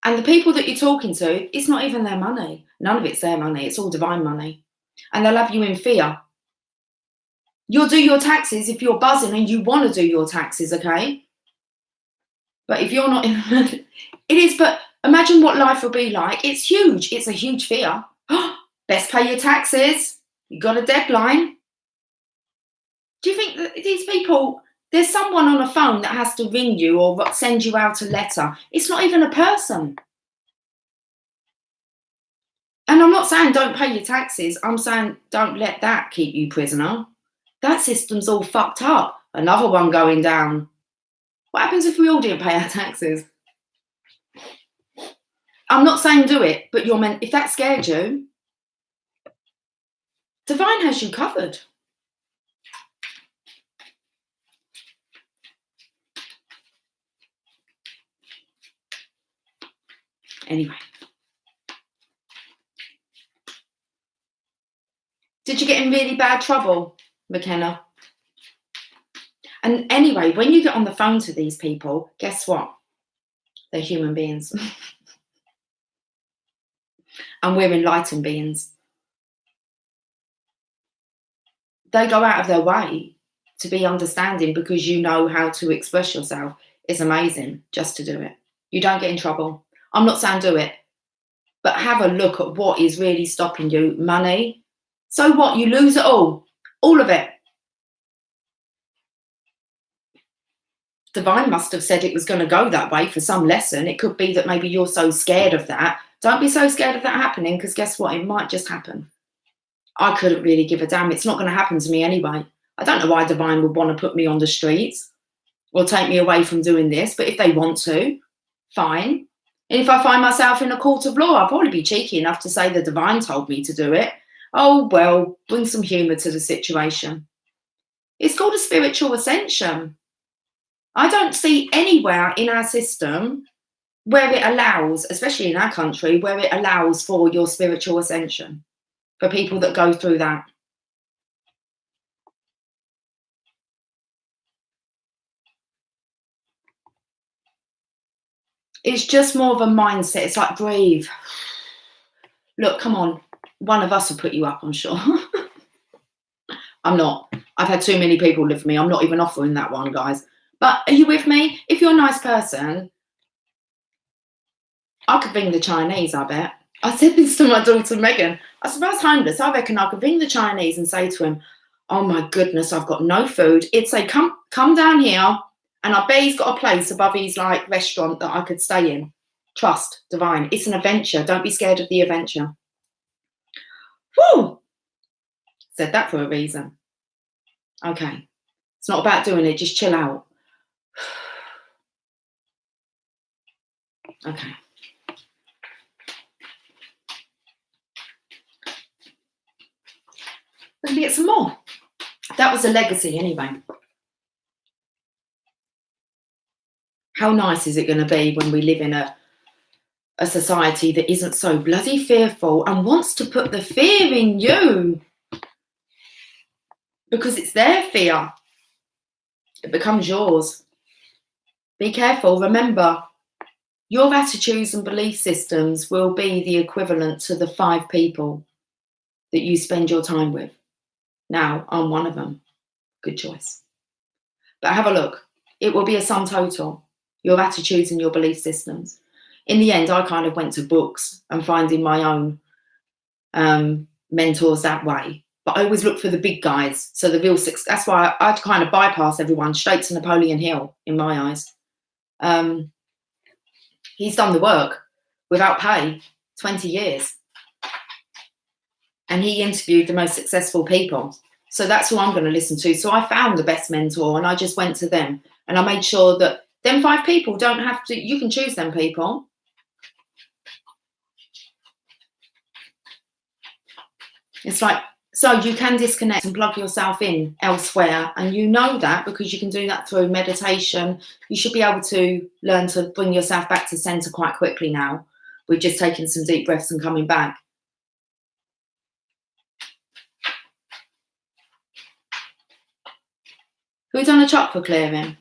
Speaker 1: And the people that you're talking to, it's not even their money. None of it's their money. It's all divine money. And they'll have you in fear. You'll do your taxes if you're buzzing and you want to do your taxes, okay? But if you're not in, it is, but imagine what life will be like. It's huge. It's a huge fear. Best pay your taxes. You got a deadline. Do you think that these people, there's someone on a phone that has to ring you or send you out a letter? It's not even a person. And I'm not saying don't pay your taxes. I'm saying don't let that keep you prisoner. That system's all fucked up. Another one going down. What happens if we all didn't pay our taxes? I'm not saying do it, but you're meant, if that scared you, Divine has you covered. Anyway. Did you get in really bad trouble, McKenna? And anyway, when you get on the phone to these people, guess what? They're human beings. And we're enlightened beings. They go out of their way to be understanding because you know how to express yourself. It's amazing just to do it. You don't get in trouble. I'm not saying do it, but have a look at what is really stopping you. Money. So what? You lose it all of it. Divine must have said it was going to go that way for some lesson. It could be that maybe you're so scared of that. Don't be so scared of that happening, because guess what? It might just happen. I couldn't really give a damn. It's not going to happen to me anyway. I don't know why Divine would want to put me on the streets or take me away from doing this, but if they want to, fine. And if I find myself in a court of law, I'll probably be cheeky enough to say the Divine told me to do it. Oh, well, bring some humour to the situation. It's called a spiritual ascension. I don't see anywhere in our system where it allows, especially in our country, where it allows for your spiritual ascension, for people that go through that. It's just more of a mindset. It's like, breathe. Look, come on. One of us will put you up, I'm sure. I'm not. I've had too many people live for me. I'm not even offering that one, guys. But are you with me? If you're a nice person, I could ring the Chinese, I bet. I said this to my daughter, Megan. I said, if I was homeless, I reckon I could ring the Chinese and say to him, oh my goodness, I've got no food. It'd say, come down here. And I bet he's got a place above his like restaurant that I could stay in. Trust, Divine. It's an adventure. Don't be scared of the adventure. Woo! Said that for a reason. Okay. It's not about doing it. Just chill out. Okay. Let me get some more. That was a legacy anyway. How nice is it going to be when we live in a society that isn't so bloody fearful and wants to put the fear in you because it's their fear. It becomes yours. Be careful. Remember, your attitudes and belief systems will be the equivalent to the 5 people that you spend your time with. Now, I'm one of them. Good choice. But have a look. It will be a sum total. Your attitudes and your belief systems. In the end, I kind of went to books and finding my own mentors that way. But I always look for the big guys. So the real six. That's why I kind of bypass everyone straight to Napoleon Hill in my eyes. He's done the work without pay, 20 years. And he interviewed the most successful people. So that's who I'm going to listen to. So I found the best mentor and I just went to them. And I made sure that them 5 people don't have to, you can choose them people. It's like, so you can disconnect and plug yourself in elsewhere. And you know that because you can do that through meditation. You should be able to learn to bring yourself back to center quite quickly now. We're just taking some deep breaths and coming back. Who's done a chakra clearing?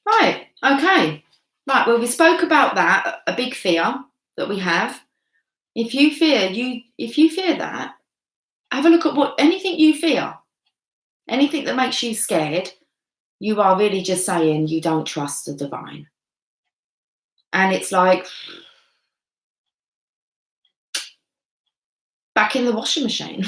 Speaker 1: Right, okay. Right, well, we spoke about that, a big fear that we have. If you fear that, have a look at anything you fear, anything that makes you scared, you are really just saying you don't trust the divine. And it's like back in the washing machine.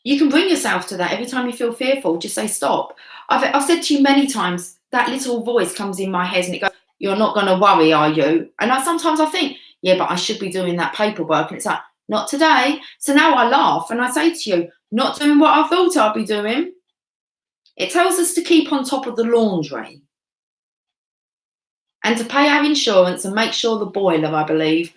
Speaker 1: You can bring yourself to that. Every time you feel fearful, just say stop. I've said to you many times, that little voice comes in my head and it goes, you're not going to worry, are you? And sometimes I think, yeah, but I should be doing that paperwork. And it's like, not today. So now I laugh and I say to you, not doing what I thought I'd be doing. It tells us to keep on top of the laundry and to pay our insurance and make sure the boiler, I believe,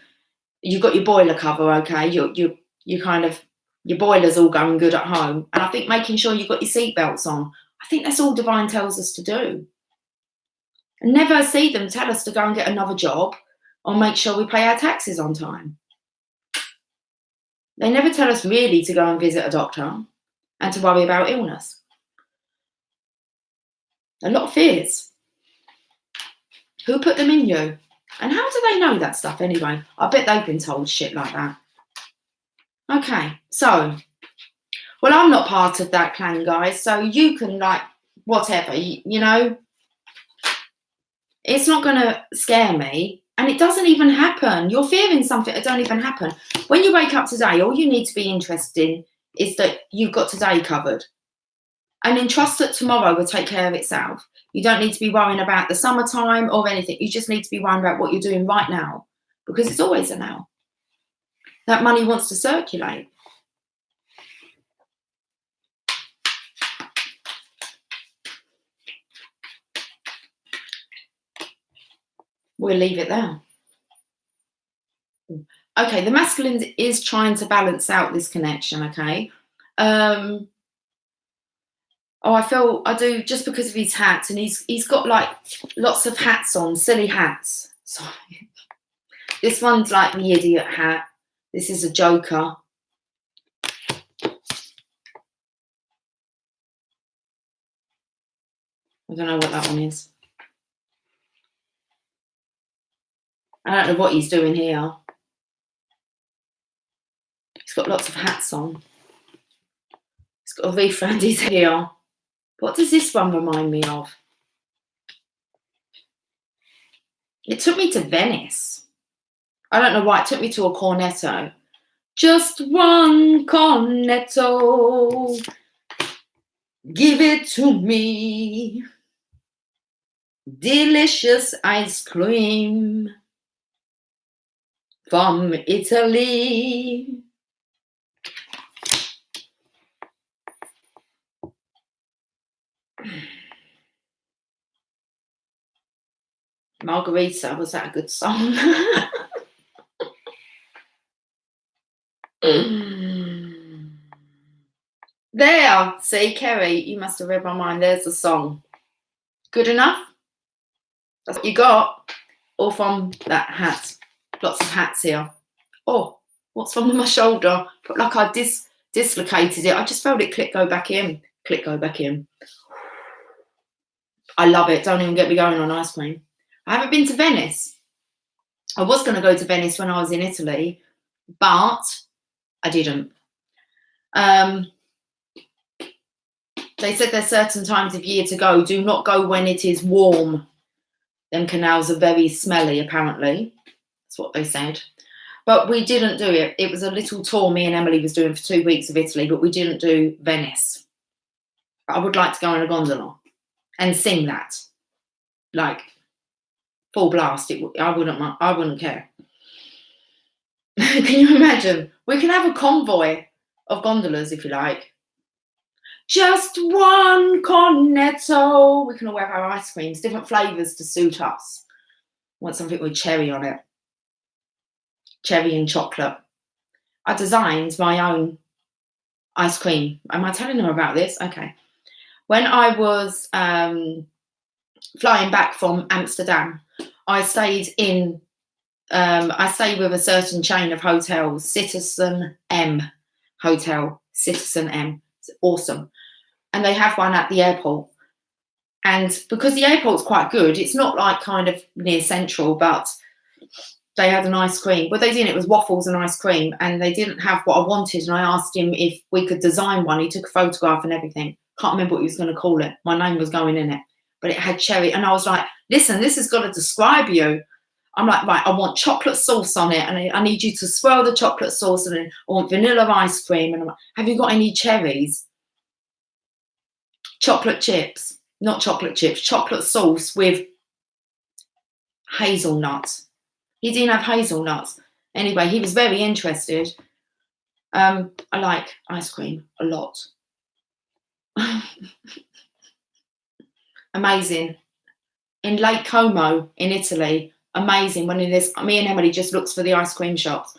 Speaker 1: you've got your boiler cover, okay? You kind of, your boiler's all going good at home. And I think making sure you've got your seatbelts on, I think that's all divine tells us to do. And never see them tell us to go and get another job or make sure we pay our taxes on time. They never tell us really to go and visit a doctor and to worry about illness. A lot of fears. Who put them in you? And how do they know that stuff anyway? I bet they've been told shit like that. Okay, so, well, I'm not part of that clan, guys, so you can, like, whatever, you know, it's not going to scare me, and it doesn't even happen. You're fearing something that don't even happen. When you wake up today, all you need to be interested in is that you've got today covered, and then trust that tomorrow will take care of itself. You don't need to be worrying about the summertime or anything. You just need to be worrying about what you're doing right now, because it's always a now. That money wants to circulate. We'll leave it there. Okay, the masculine is trying to balance out this connection, okay? Oh, I do, just because of his hats, and he's got like lots of hats on, silly hats. Sorry. This one's like the idiot hat. This is a joker. I don't know what that one is. I don't know what he's doing here. He's got lots of hats on. He's got a wreath around his hair. What does this one remind me of? It took me to Venice. I don't know why. It took me to a cornetto. Just one cornetto. Give it to me. Delicious ice cream from Italy. Margarita, was that a good song? There, see, Kerry, you must have read my mind. There's the song. Good enough? That's what you got. All from that hat. Lots of hats here. Oh, what's wrong with my shoulder? But like I dislocated it. I just felt it click, go back in. Click, go back in. I love it. Don't even get me going on ice cream. I haven't been to Venice. I was going to go to Venice when I was in Italy, but I didn't. They said there's certain times of year to go. Do not go when it is warm. Them canals are very smelly, apparently. That's what they said. But we didn't do it. It was a little tour me and Emily was doing for 2 weeks of Italy, but we didn't do Venice. I would like to go on a gondola and sing that, like full blast. I wouldn't care. Can you imagine? We can have a convoy of gondolas if you like. Just one cornetto. We can all have our ice creams, different flavours to suit us. Want something with cherry on it. Cherry and chocolate. I designed my own ice cream. Am I telling them about this? Okay. When I was flying back from Amsterdam, I stayed with a certain chain of hotels, Citizen M Hotel, Citizen M. It's awesome. And they have one at the airport. And because the airport's quite good, it's not like kind of near Central, but they had an ice cream. What they did, it was waffles and ice cream, and they didn't have what I wanted. And I asked him if we could design one. He took a photograph and everything. Can't remember what he was going to call it. My name was going in it, but it had cherry. And I was like, listen, this has got to describe you. I'm like, right, I want chocolate sauce on it, and I need you to swirl the chocolate sauce, and then I want vanilla ice cream. And I'm like, have you got any cherries? Chocolate chips, not chocolate chips, chocolate sauce with hazelnuts. He didn't have hazelnuts. Anyway, he was very interested. I like ice cream a lot. Amazing. In Lake Como in Italy, amazing. When it is, me and Emily just looked for the ice cream shops,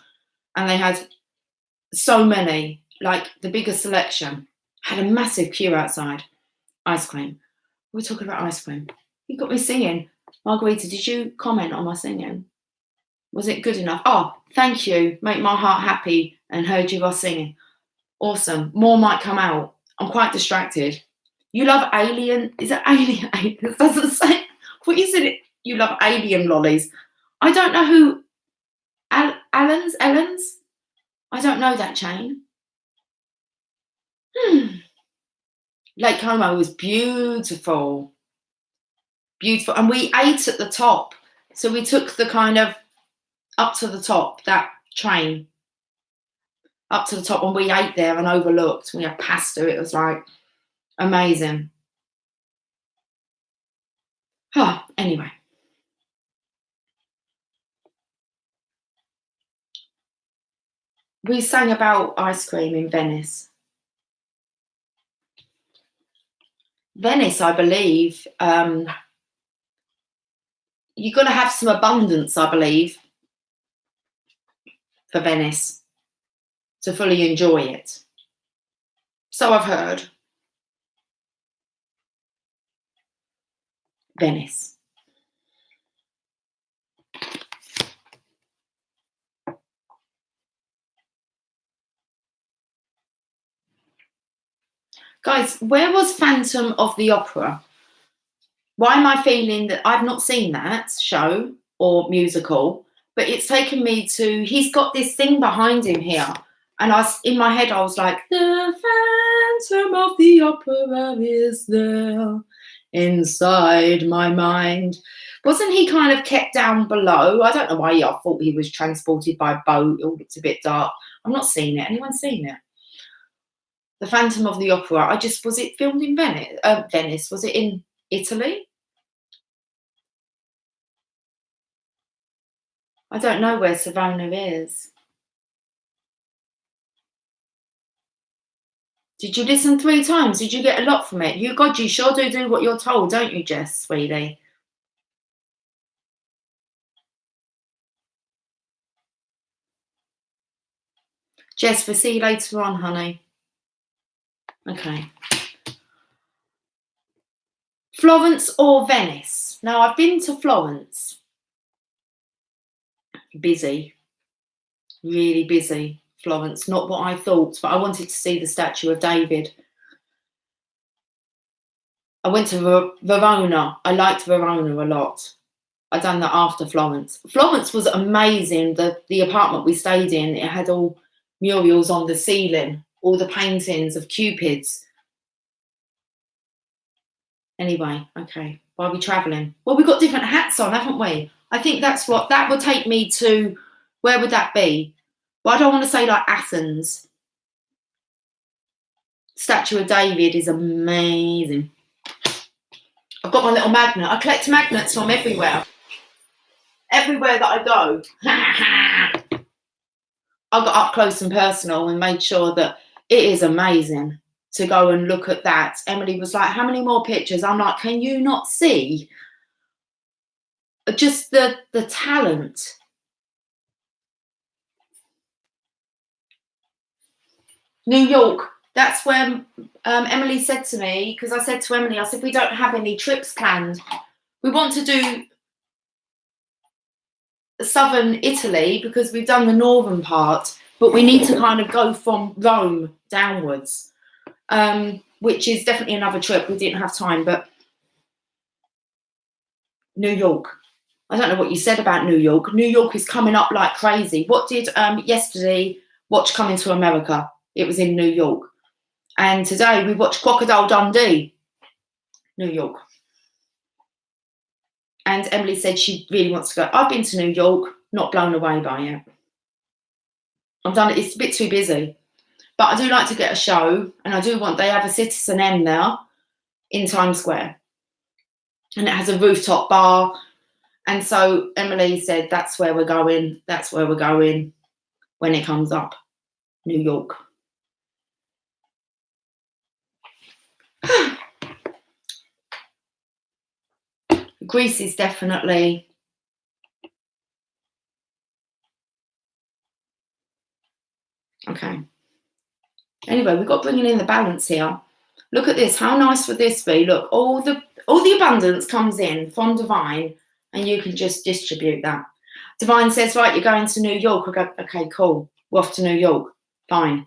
Speaker 1: and they had so many, like the biggest selection. Had a massive queue outside. Ice cream. We're talking about ice cream. You got me singing. Margarita, did you comment on my singing? Was it good enough? Oh, thank you. Make my heart happy and heard you are singing. Awesome. More might come out. I'm quite distracted. You love alien. Is it alien? It doesn't say. What you said it. You love alien lollies. I don't know who. Ellens? I don't know that chain. Lake Como was beautiful. Beautiful. And we ate at the top. So we took the kind of up to the top, that train. Up to the top, and we ate there and overlooked. We had pasta. It was like amazing. Anyway. We sang about ice cream in Venice. Venice, I believe, you've got to have some abundance, I believe, for Venice to fully enjoy it. So I've heard. Venice. Guys, where was Phantom of the Opera? Why am I feeling that I've not seen that show or musical, but it's taken me to, he's got this thing behind him here. And in my head, I was like, the Phantom of the Opera is there inside my mind. Wasn't he kind of kept down below? I don't know why I thought he was transported by boat. It all looked a bit dark. I've not seen it. Anyone seen it? The Phantom of the Opera. Was it filmed in Venice? Was it in Italy? I don't know where Savona is. Did you listen 3 times? Did you get a lot from it? You sure do what you're told, don't you, Jess, sweetie? Jess, we'll see you later on, honey. Okay. Florence or Venice? Now, I've been to Florence. Busy. Really busy. Florence. Not what I thought, but I wanted to see the statue of David. I went to Verona. I liked Verona a lot. I done that after Florence. Florence was amazing. The apartment we stayed in, it had all murals on the ceiling, all the paintings of cupids. Anyway, okay. Why are we travelling? Well, we've got different hats on, haven't we? I think that would take me to, where would that be? Well, I don't want to say like Athens. Statue of David is amazing. I've got my little magnet. I collect magnets from everywhere. Everywhere that I go. I got up close and personal and made sure that it is amazing to go and look at that. Emily was like, how many more pictures? I'm like, can you not see just the talent? New York, that's where Emily said to me, because I said to Emily, I said, we don't have any trips planned. We want to do southern Italy because we've done the northern part, but we need to kind of go from Rome downwards, which is definitely another trip. We didn't have time, but New York. I don't know what you said about New York. New York is coming up like crazy. What did yesterday watch Coming to America? It was in New York. And today we watched Crocodile Dundee, New York. And Emily said she really wants to go. I've been to New York, not blown away by it. I've done it. It's a bit too busy. But I do like to get a show, and I do want, they have a Citizen M now in Times Square. And it has a rooftop bar. And so Emily said, that's where we're going. That's where we're going when it comes up. New York. Greece is definitely... Okay. Anyway, we've got bringing in the balance here. Look at this. How nice would this be? Look, all the abundance comes in from Divine, and you can just distribute that. Divine says, right, you're going to New York. I go, okay, cool. We're off to New York. Fine.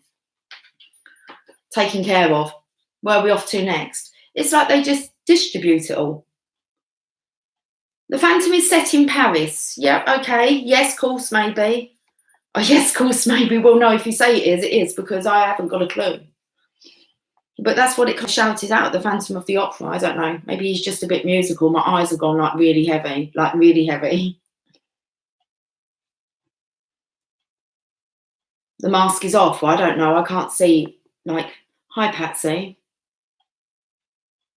Speaker 1: Taken care of. Where are we off to next? It's like they just distribute it all. The Phantom is set in Paris. Yep, okay. Yes, course, maybe. Oh, yes, course, maybe. Well, no, if you say it is because I haven't got a clue. But that's what it shouted out, the Phantom of the Opera. I don't know. Maybe he's just a bit musical. My eyes have gone like really heavy. The mask is off. Well, I don't know. I can't see. Like, hi, Patsy.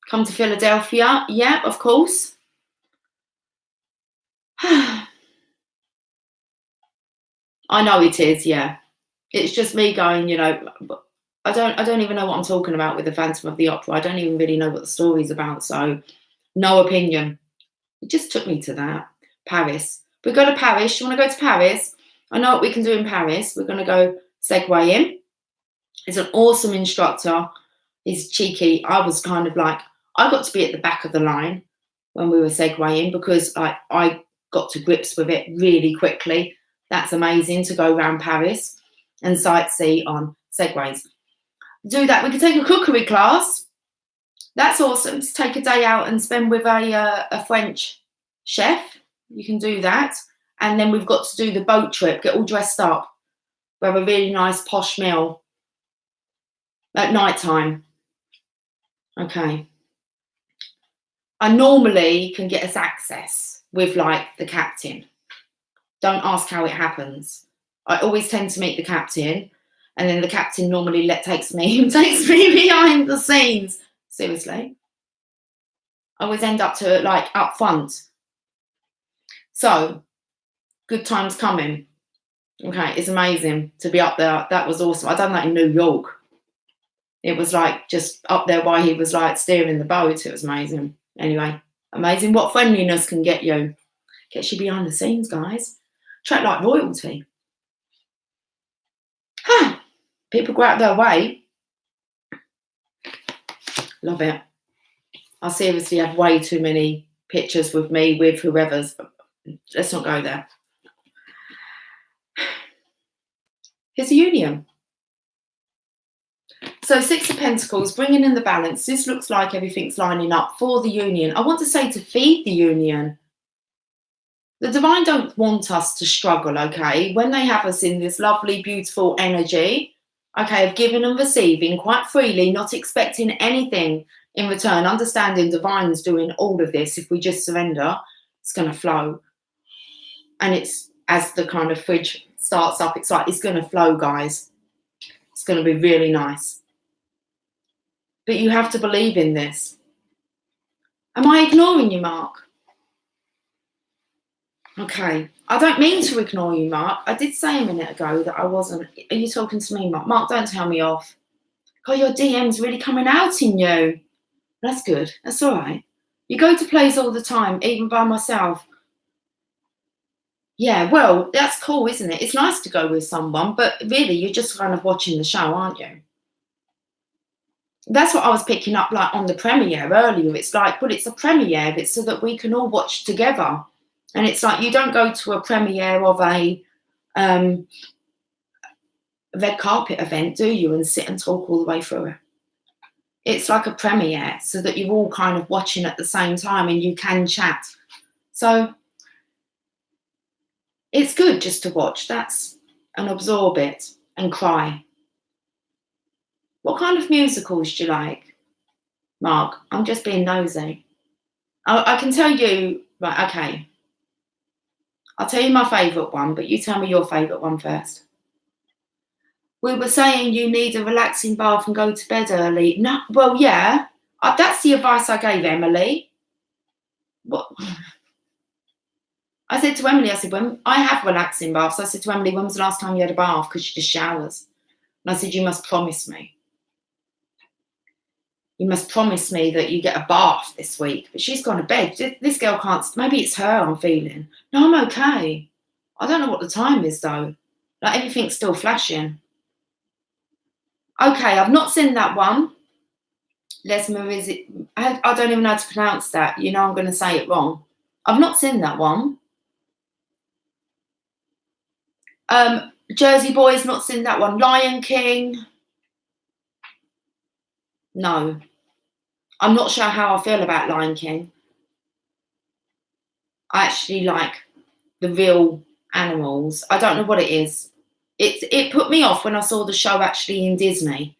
Speaker 1: Come to Philadelphia. Yeah, of course. I know it is, yeah. It's just me going, you know, I don't even know what I'm talking about with the Phantom of the Opera. I don't even really know what the story's about, so no opinion. It just took me to that. Paris. We go to Paris. You want to go to Paris? I know what we can do in Paris. We're going to go Segway in. He's an awesome instructor. He's cheeky. I was kind of like, I got to be at the back of the line when we were Segwaying because I got to grips with it really quickly. That's amazing to go around Paris and sightsee on Segways. Do that. We could take a cookery class. That's awesome. To take a day out and spend with a French chef. You can do that. And then we've got to do the boat trip, get all dressed up. We have a really nice posh meal at night time. Okay. I normally can get us access with like the captain. Don't ask how it happens. I always tend to meet the captain, and then the captain normally takes me behind the scenes. Seriously. I always end up to like up front. So, good times coming. Okay, it's amazing to be up there. That was awesome. I done that in New York. It was like just up there while he was like steering the boat. It was amazing. Anyway, amazing what friendliness can get you. Gets you behind the scenes, guys. Treat like royalty. People go out their way. Love it. I seriously have way too many pictures with me, with whoever's. Let's not go there. Here's a union. So 6 of Pentacles, bringing in the balance. This looks like everything's lining up for the union. I want to say to feed the union. The Divine don't want us to struggle, okay? When they have us in this lovely, beautiful energy, okay, of giving and receiving quite freely, not expecting anything in return, understanding Divine's doing all of this. If we just surrender, it's going to flow. And it's, as the kind of fridge starts up, it's like, it's going to flow, guys. It's going to be really nice. But you have to believe in this. Am I ignoring you, Mark? Okay. I don't mean to ignore you, Mark. I did say a minute ago that I wasn't. Are you talking to me, Mark? Mark, don't tell me off. God, your DM's really coming out in you. That's good. That's all right. You go to plays all the time, even by myself. Yeah, well, that's cool, isn't it? It's nice to go with someone, but really, you're just kind of watching the show, aren't you? That's what I was picking up like on the premiere earlier. It's like, well, it's a premiere. It's so that we can all watch together. And it's like, you don't go to a premiere of a red carpet event, do you? And sit and talk all the way through it. It's like a premiere so that you're all kind of watching at the same time and you can chat. So it's good just to watch and absorb it and cry. What kind of musicals do you like, Mark? I'm just being nosy. I can tell you, right, okay. I'll tell you my favourite one, but you tell me your favourite one first. We were saying you need a relaxing bath and go to bed early. No, well, yeah. That's the advice I gave Emily. What? I said to Emily, I said, when I have relaxing baths, I said to Emily, when was the last time you had a bath? Because she just showers. And I said, you must promise me. You must promise me that you get a bath this week. But she's gone to bed. This girl can't, maybe it's her I'm feeling. No, I'm okay. I don't know what the time is though. Like everything's still flashing. Okay, I've not seen that one. I don't even know how to pronounce that. You know I'm going to say it wrong. I've not seen that one. Jersey Boys, not seen that one. Lion King. No. I'm not sure how I feel about Lion King. I actually like the real animals. I don't know what it is. It put me off when I saw the show actually in Disney.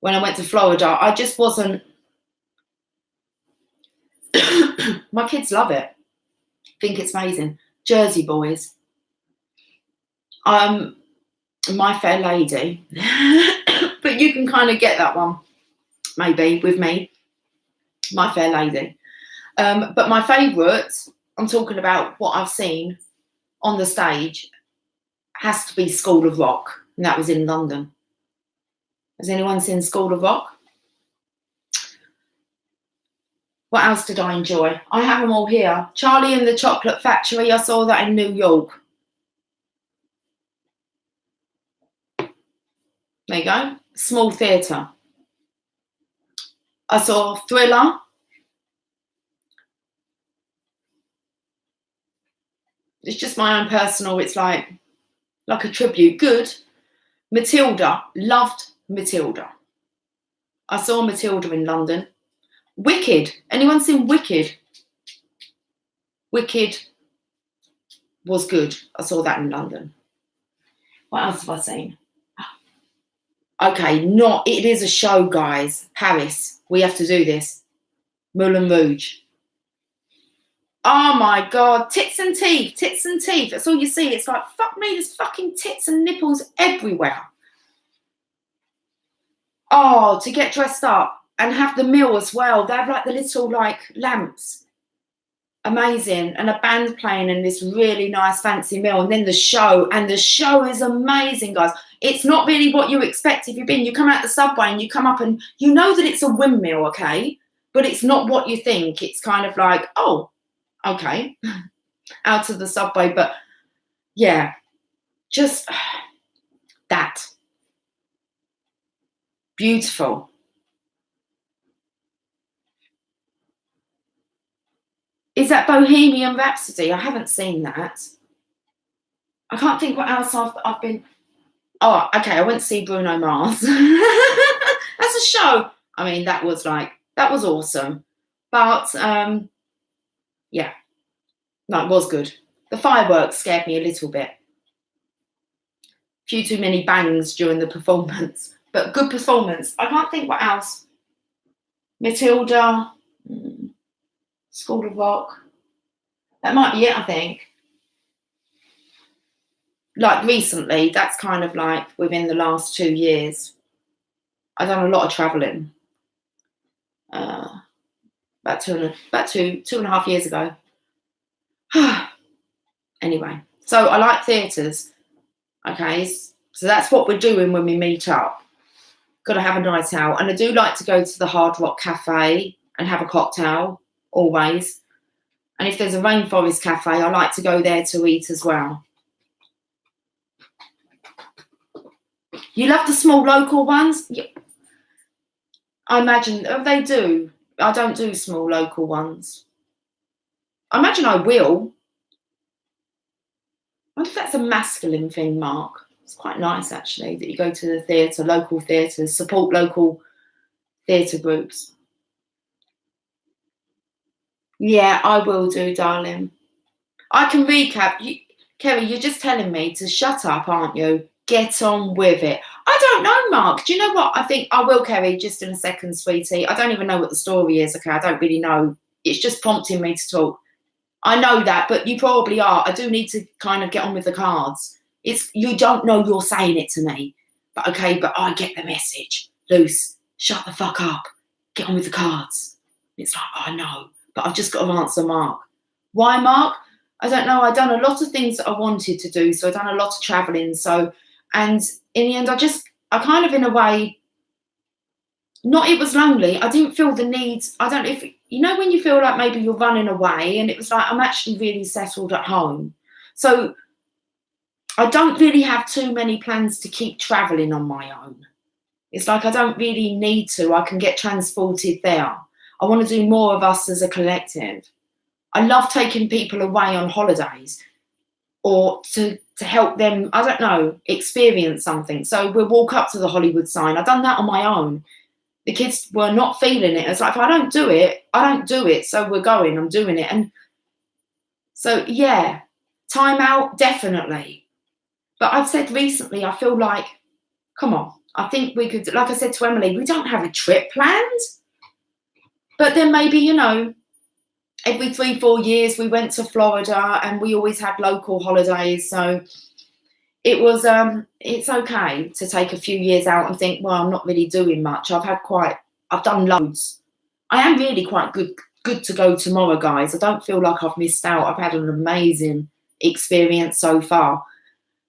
Speaker 1: When I went to Florida, I just wasn't. My kids love it. Think it's amazing. Jersey Boys. My Fair Lady. But you can kind of get that one, maybe, with me. My Fair Lady. But my favourite, I'm talking about what I've seen on the stage, has to be School of Rock. And that was in London. Has anyone seen School of Rock? What else did I enjoy? I have them all here. Charlie and the Chocolate Factory. I saw that in New York. There you go. Small theatre. I saw Thriller. It's just my own personal. It's like a tribute. Good. Matilda. Loved Matilda. I saw Matilda in London. Wicked. Anyone seen Wicked? Wicked was good. I saw that in London. What else have I seen? Okay, it is a show, guys. Paris. We have to do this. Moulin Rouge. Oh my God. Tits and teeth. Tits and teeth. That's all you see. It's like, fuck me, there's fucking tits and nipples everywhere. Oh, to get dressed up and have the meal as well. They have like the little like lamps. Amazing. And a band playing and this really nice fancy meal. And then the show. And the show is amazing, guys. It's not really what you expect. If you come out the subway and you come up and you know that it's a windmill, okay? But it's not what you think. It's kind of like, oh, okay. Out of the subway. But yeah, just that. Beautiful. Is that Bohemian Rhapsody? I haven't seen that. I can't think what else I've been. Oh, okay. I went to see Bruno Mars. That's a show. I mean, that was awesome. But yeah, no, it was good. The fireworks scared me a little bit. Few too many bangs during the performance, but good performance. I can't think what else. Matilda. School of Rock. That might be it, I think. Like recently, that's kind of like within the last 2 years. I've done a lot of travelling. About two and a half years ago. Anyway, so I like theatres. Okay, so that's what we're doing when we meet up. Got to have a night out. And I do like to go to the Hard Rock Cafe and have a cocktail. Always. And if there's a Rainforest Cafe, I like to go there to eat as well. You love the small local ones? Yeah. I imagine they do. I don't do small local ones. I imagine I will. I wonder if that's a masculine thing, Mark. It's quite nice, actually, that you go to the theatre, local theatres, support local theatre groups. Yeah, I will do, darling. I can recap. Kerry, you're just telling me to shut up, aren't you? Get on with it. I don't know, Mark. Do you know what? I think I will, Kerry, just in a second, sweetie. I don't even know what the story is, okay? I don't really know. It's just prompting me to talk. I know that, but you probably are. I do need to kind of get on with the cards. It's you don't know you're saying it to me. But okay, but I get the message. Luce, shut the fuck up. Get on with the cards. It's like, I know, but I've just got to answer Mark. Why, Mark? I don't know. I've done a lot of things that I wanted to do. So I've done a lot of traveling. And in the end, I kind of, in a way, not it was lonely. I didn't feel the need. I don't know if, you know, when you feel like maybe you're running away, and it was like, I'm actually really settled at home. So I don't really have too many plans to keep traveling on my own. It's like I don't really need to. I can get transported there. I want to do more of us as a collective. I love taking people away on holidays or to help them, I don't know, experience something. So we'll walk up to the Hollywood sign. I've done that on my own. The kids were not feeling it. It's like, if I don't do it, I don't do it. So we're going, I'm doing it. And so, yeah, time out, definitely. But I've said recently, I feel like, come on, I think we could, like I said to Emily, we don't have a trip planned. But then maybe, you know, every 3-4 years we went to Florida and we always had local holidays. So it was, it's okay to take a few years out and think, well, I'm not really doing much. I've done loads. I am really quite good to go tomorrow, guys. I don't feel like I've missed out. I've had an amazing experience so far.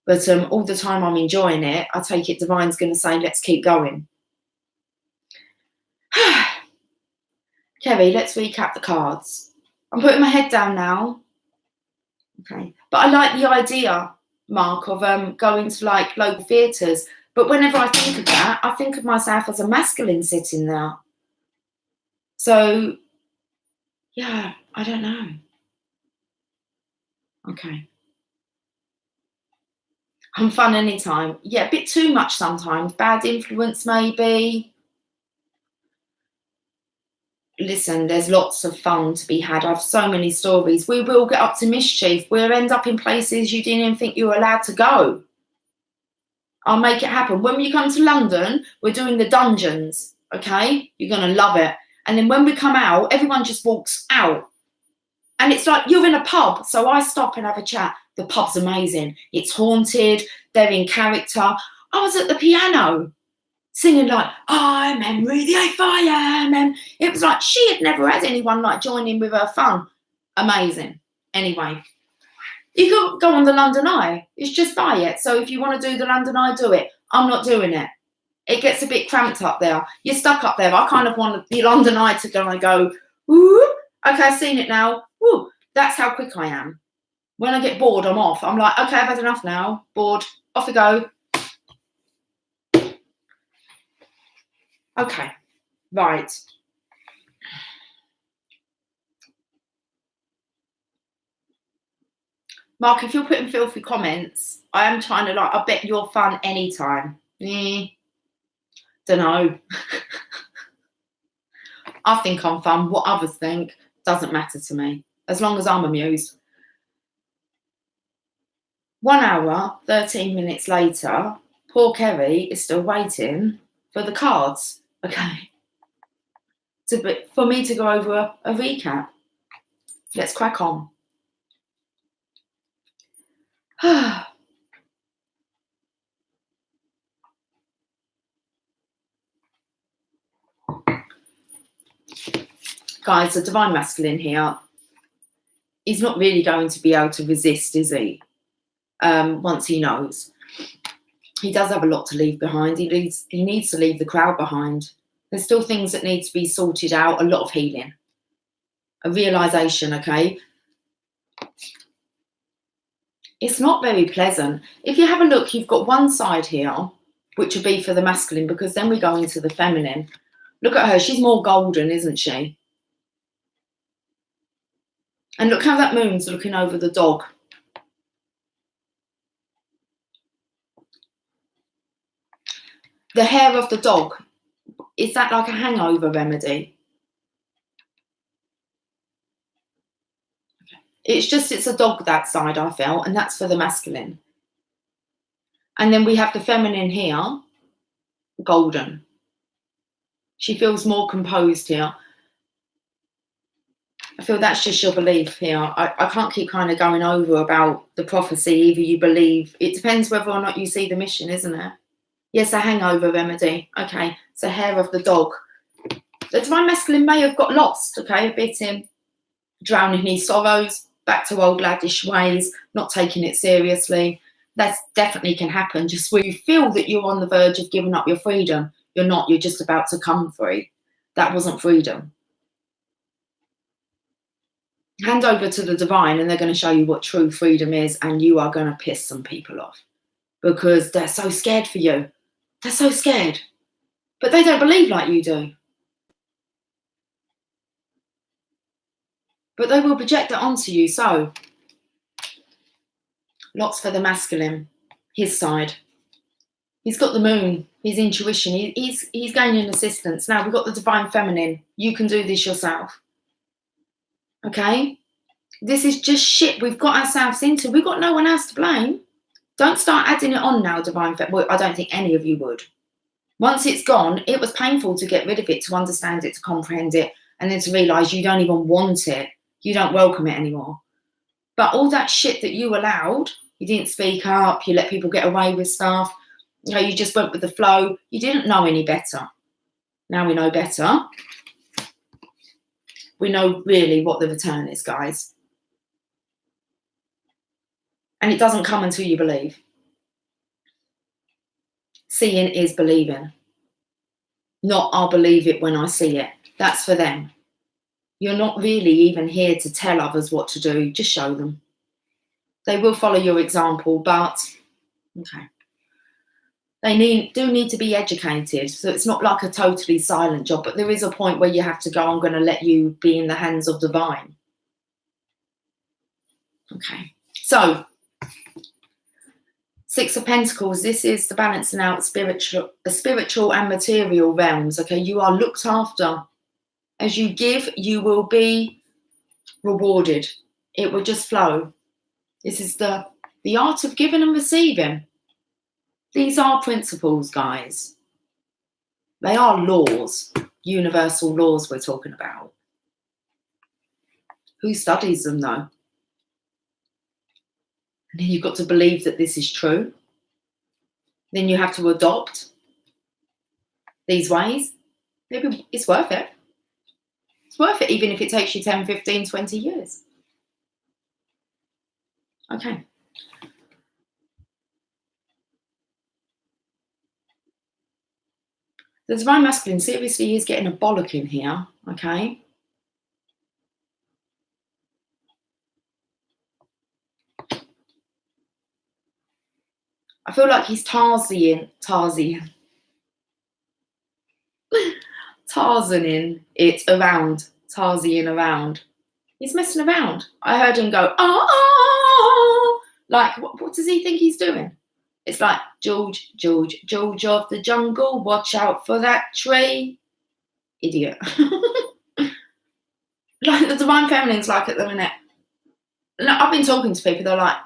Speaker 1: But all the time I'm enjoying it, I take it Divine's going to say, let's keep going. Kerry, let's recap the cards. I'm putting my head down now. Okay. But I like the idea, Mark, of going to like local theatres. But whenever I think of that, I think of myself as a masculine sitting there. So, yeah, I don't know. Okay. I'm fun anytime. Yeah, a bit too much sometimes. Bad influence, maybe. Listen, there's lots of fun to be had. I've so many stories. We will get up to mischief. We'll end up in places you didn't even think you were allowed to go. I'll make it happen. When you come to London, we're doing the dungeons, okay? You're going to love it. And then when we come out, everyone just walks out. And it's like you're in a pub. So I stop and have a chat. The pub's amazing. It's haunted. They're in character. I was at the piano singing like, I'm Henry the Eighth, I am. And it was like she had never had anyone like join in with her fun. Amazing. Anyway, you could go on the London Eye. It's just by it. So if you want to do the London Eye, do it. I'm not doing it. It gets a bit cramped up there. You're stuck up there. I kind of want the London Eye to go and go, ooh, okay, I've seen it now. Woo, that's how quick I am. When I get bored, I'm off. I'm like, okay, I've had enough now. Bored. Off we go. Okay, right. Mark, if you're putting filthy comments, I am trying to like, I bet you're fun anytime. Don't know. I think I'm fun. What others think doesn't matter to me, as long as I'm amused. 1 hour, 13 minutes later, poor Kerry is still waiting for the cards, okay, for me to go over a recap. Let's crack on. Guys, the Divine Masculine here, he's not really going to be able to resist, is he? Once he knows. He does have a lot to leave behind. He needs to leave the crowd behind. There's still things that need to be sorted out, a lot of healing. A realisation, okay? It's not very pleasant. If you have a look, you've got one side here, which would be for the masculine, because then we go into the feminine. Look at her. She's more golden, isn't she? And look how that moon's looking over the dog. The hair of the dog, is that like a hangover remedy? It's a dog, that side, I felt, and that's for the masculine. And then we have the feminine here, golden. She feels more composed here. I feel that's just your belief here. I can't keep kind of going over about the prophecy. Either you believe, it depends whether or not you see the mission, isn't it? Yes, a hangover remedy. Okay, it's a hair of the dog. The divine masculine may have got lost, okay, a bit in drowning in his sorrows, back to old laddish ways, not taking it seriously. That definitely can happen. Just when you feel that you're on the verge of giving up your freedom, you're not, you're just about to come free. That wasn't freedom. Hand over to the divine and they're going to show you what true freedom is, and you are going to piss some people off because they're so scared for you. They're so scared. But they don't believe like you do. But they will project that onto you. So, lots for the masculine, his side. He's got the moon, his intuition. He's gaining assistance. Now, we've got the divine feminine. You can do this yourself. Okay? This is just shit we've got ourselves into. We've got no one else to blame. Don't start adding it on now, divine feminine. Well, I don't think any of you would. Once it's gone, it was painful to get rid of it, to understand it, to comprehend it, and then to realise you don't even want it. You don't welcome it anymore. But all that shit that you allowed, you didn't speak up, you let people get away with stuff, you know, you just went with the flow, you didn't know any better. Now we know better. We know really what the return is, guys. And it doesn't come until you believe. Seeing is believing. Not I'll believe it when I see it. That's for them. You're not really even here to tell others what to do. Just show them. They will follow your example, but okay. They do need to be educated. So it's not like a totally silent job, but there is a point where you have to go, I'm going to let you be in the hands of divine. Okay. So, Six of Pentacles, this is the balancing out spiritual and material realms. Okay, you are looked after. As you give, you will be rewarded. It will just flow. This is the art of giving and receiving. These are principles, guys. They are laws, universal laws we're talking about. Who studies them, though? And then you've got to believe that this is true. Then you have to adopt these ways. Maybe it's worth it. It's worth it, even if it takes you 10, 15, 20 years. Okay. The divine masculine, seriously, he's getting a bollocking here, okay? I feel like he's Tarzaning it around, Tarzying around. He's messing around. I heard him go, oh, like, what does he think he's doing? It's like, George of the jungle, watch out for that tree. Idiot. Like the divine feminine's like at the minute. I've been talking to people, they're like,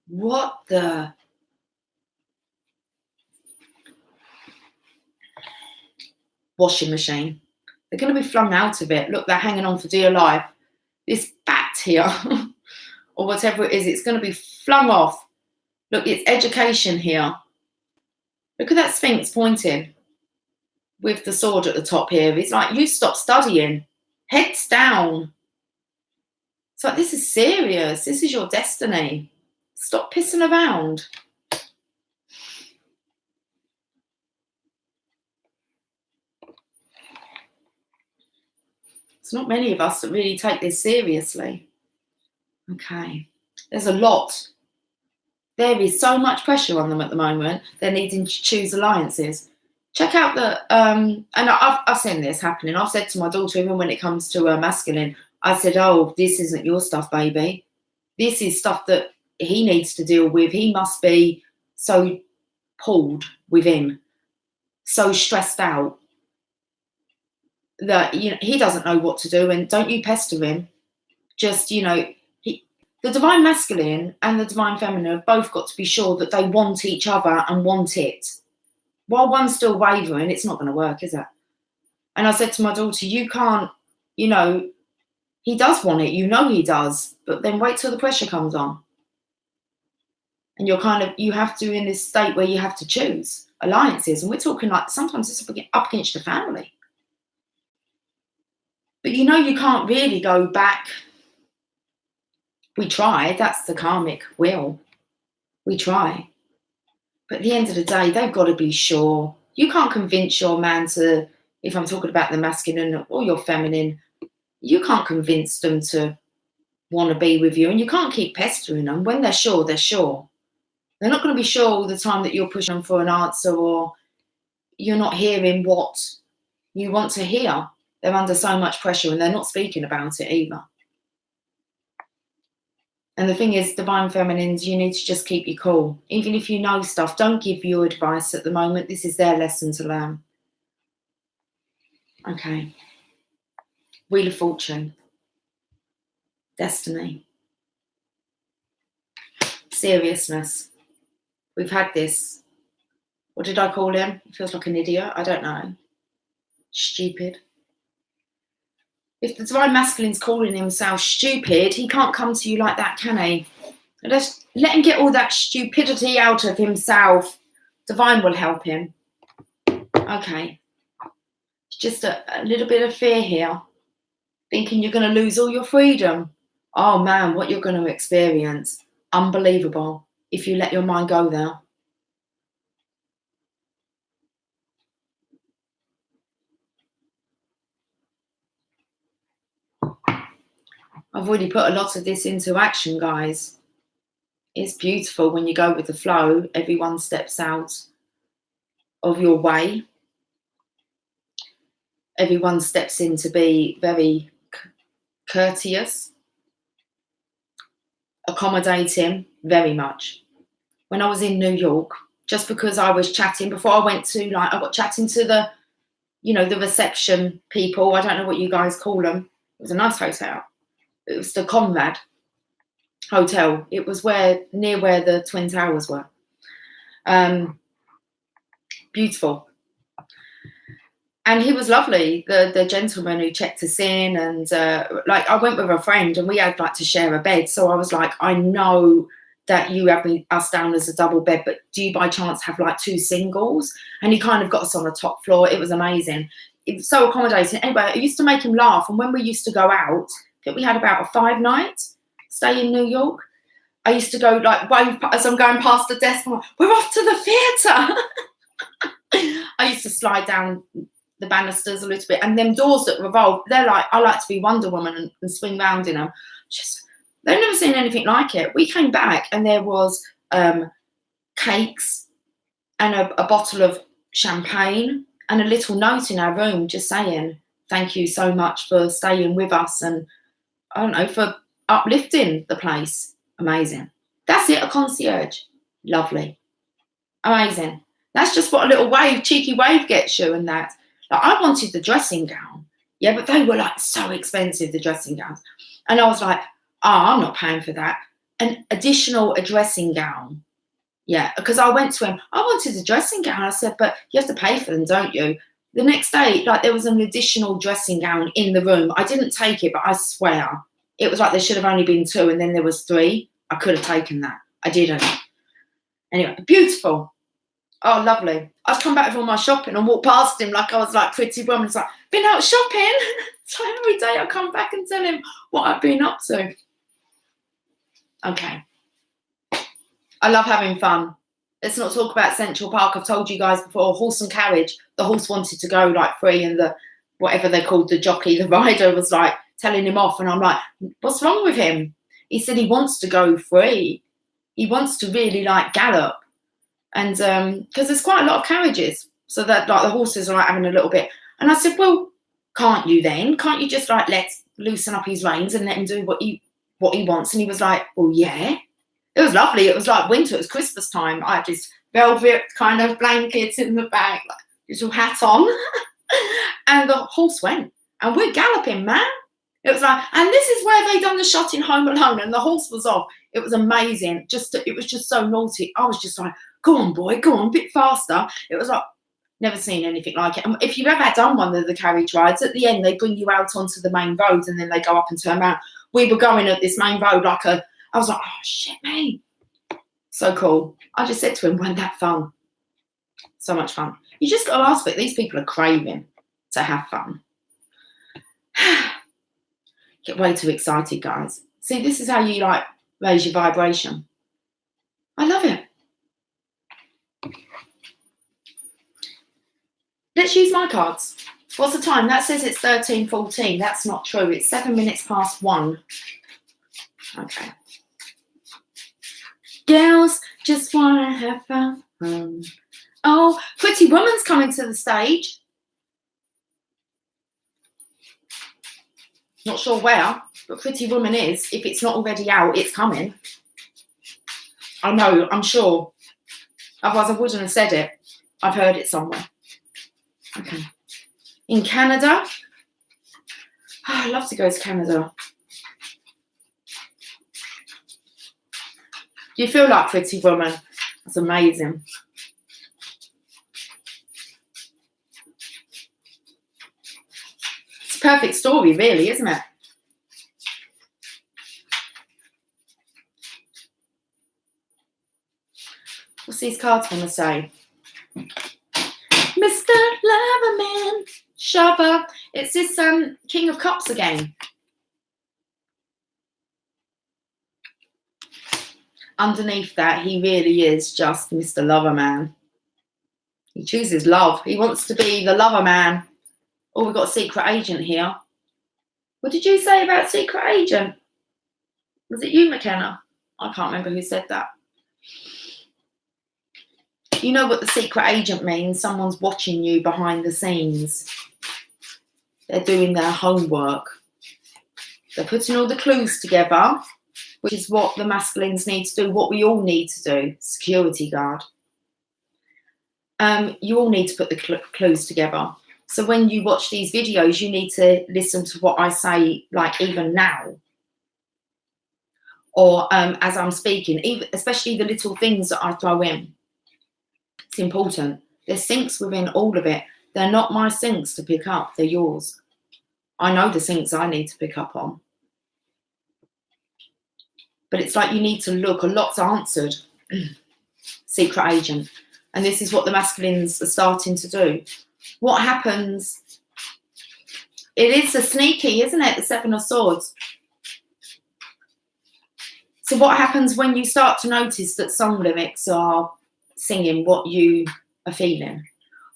Speaker 1: what the? Washing machine. They're going to be flung out of it. Look, they're hanging on for dear life. This bat here, or whatever it is, it's going to be flung off. Look, it's education here. Look at that Sphinx pointing with the sword at the top here. It's like, you stop studying. Heads down. It's like, this is serious. This is your destiny. Stop pissing around. It's not many of us that really take this seriously. Okay. There's a lot. There is so much pressure on them at the moment. They're needing to choose alliances. Check out the, and I've seen this happening. I've said to my daughter, even when it comes to masculine, I said, oh, this isn't your stuff, baby. This is stuff that he needs to deal with. He must be so pulled within, so stressed out that, you know, he doesn't know what to do. And don't you pester him. Just, you know, the divine masculine and the divine feminine have both got to be sure that they want each other and want it. While one's still wavering, it's not going to work, is it? And I said to my daughter, you can't, you know, he does want it, you know he does, but then wait till the pressure comes on. And you have to, in this state where you have to choose alliances. And we're talking like, sometimes it's up against the family. But you can't really go back. We try, that's the karmic will. We try. But at the end of the day, they've got to be sure. You can't convince your man to, if I'm talking about the masculine or your feminine, you can't convince them to want to be with you, and you can't keep pestering them. When they're sure, they're sure. They're not going to be sure all the time that you're pushing them for an answer, or you're not hearing what you want to hear. They're under so much pressure and they're not speaking about it either. And the thing is, divine feminines, you need to just keep your cool. Even if you know stuff, don't give your advice at the moment. This is their lesson to learn. Okay. Wheel of Fortune. Destiny. Seriousness. We've had this. What did I call him? He feels like an idiot. I don't know. Stupid. If the divine masculine's calling himself stupid, he can't come to you like that, can he? Just let him get all that stupidity out of himself. Divine will help him. Okay. It's just a little bit of fear here. Thinking you're going to lose all your freedom. Oh man, what you're going to experience. Unbelievable if you let your mind go there. I've already put a lot of this into action, guys. It's beautiful when you go with the flow. Everyone steps out of your way. Everyone steps in to be very courteous, accommodating, very much. When I was in New York, just because I was chatting, before I went to, I got chatting to the, the reception people. I don't know what you guys call them. It was a nice hotel. It was the Conrad Hotel. It was near where the Twin Towers were. Beautiful. And he was lovely, the gentleman who checked us in. And I went with a friend and we had to share a bed. So I was like, I know that you have us down as a double bed, but do you by chance have two singles? And he kind of got us on the top floor. It was amazing. It was so accommodating. Anyway, it used to make him laugh. And when we used to go out, I think we had about a 5-night stay in New York. I used to go as I'm going past the desk, I'm like, we're off to the theatre. I used to slide down the banisters a little bit, and them doors that revolve, they're I like to be Wonder Woman and swing round in them. They've never seen anything like it. We came back and there was cakes and a bottle of champagne and a little note in our room just saying, thank you so much for staying with us and, I don't know, for uplifting the place. Amazing. That's it, a concierge. Lovely. Amazing. That's just what a little cheeky wave gets you and that. I wanted the dressing gown. Yeah, but they were so expensive, the dressing gowns. And I was like, I'm not paying for that. An additional dressing gown. Yeah, because I went to him, I wanted a dressing gown. I said, but you have to pay for them, don't you? The next day, there was an additional dressing gown in the room. I didn't take it, but I swear it was there should have only been 2 and then there was 3. I could have taken that. I didn't. Anyway, beautiful. Oh, lovely. I'd come back from all my shopping and walk past him like I was Pretty Woman. It's been out shopping. So every day I come back and tell him what I've been up to. Okay. I love having fun. Let's not talk about Central Park. I've told you guys before, horse and carriage. The horse wanted to go free and the, whatever they called the jockey, the rider was telling him off. And I'm like, what's wrong with him? He said he wants to go free. He wants to really gallop. And because there's quite a lot of carriages. So that the horses are having a little bit. And I said, well, can't you then? Can't you just let's loosen up his reins and let him do what he wants? And he was like, well, yeah. It was lovely. It was winter. It was Christmas time. I had this velvet kind of blankets in the back, little hat on. And the horse went. And we're galloping, man. It was like, and this is where they done the shot in Home Alone, and the horse was off. It was amazing. It was just so naughty. I was just like, go on, boy, go on, a bit faster. It was like, never seen anything like it. And if you've ever done one of the carriage rides, at the end they bring you out onto the main road, and then they go up and turn around. We were going at this main road I was like, oh shit, mate. So cool. I just said to him, wasn't that fun? So much fun. You just got to ask for it. These people are craving to have fun. Get way too excited, guys. See, this is how you like raise your vibration. I love it. Let's use my cards. What's the time? That says it's 13:14. That's not true. It's 7 minutes past 1. Okay. Girls just want to have fun. Oh, Pretty Woman's coming to the stage. Not sure where, but Pretty Woman is. If it's not already out, it's coming. I know, I'm sure. Otherwise, I wouldn't have said it. I've heard it somewhere. Okay. In Canada. Oh, I'd love to go to Canada. You feel like Pretty Woman. That's amazing. It's a perfect story, really, isn't it? What's these cards want to say? Mr. Loverman, Shover. It's this King of Cups again. Underneath that, he really is just Mr. Loverman. He chooses love. He wants to be the lover man. Oh, we've got a secret agent here. What did you say about secret agent? Was it you, McKenna? I can't remember who said that. You know what the secret agent means? Someone's watching you behind the scenes. They're doing their homework. They're putting all the clues together, which is what the masculines need to do, what we all need to do. Security guard. You all need to put the clues together. So when you watch these videos, you need to listen to what I say, like even now. Or as I'm speaking, even, especially the little things that I throw in. It's important. There's syncs within all of it. They're not my syncs to pick up. They're yours. I know the syncs I need to pick up on. But it's like you need to look. A lot's answered. Secret agent. And this is what the masculines are starting to do. What happens? It is a sneaky, isn't it? The Seven of Swords. So what happens when you start to notice that song lyrics are singing what you are feeling?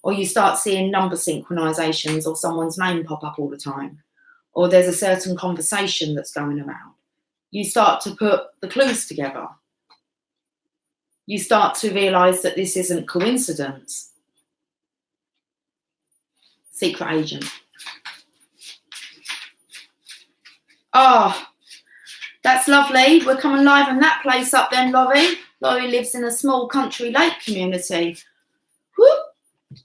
Speaker 1: Or you start seeing number synchronizations or someone's name pop up all the time. Or there's a certain conversation that's going around. You start to put the clues together. You start to realise that this isn't coincidence. Secret agent. Oh, that's lovely. We're coming live in that place up then, Laurie. Laurie lives in a small country lake community. Whoop.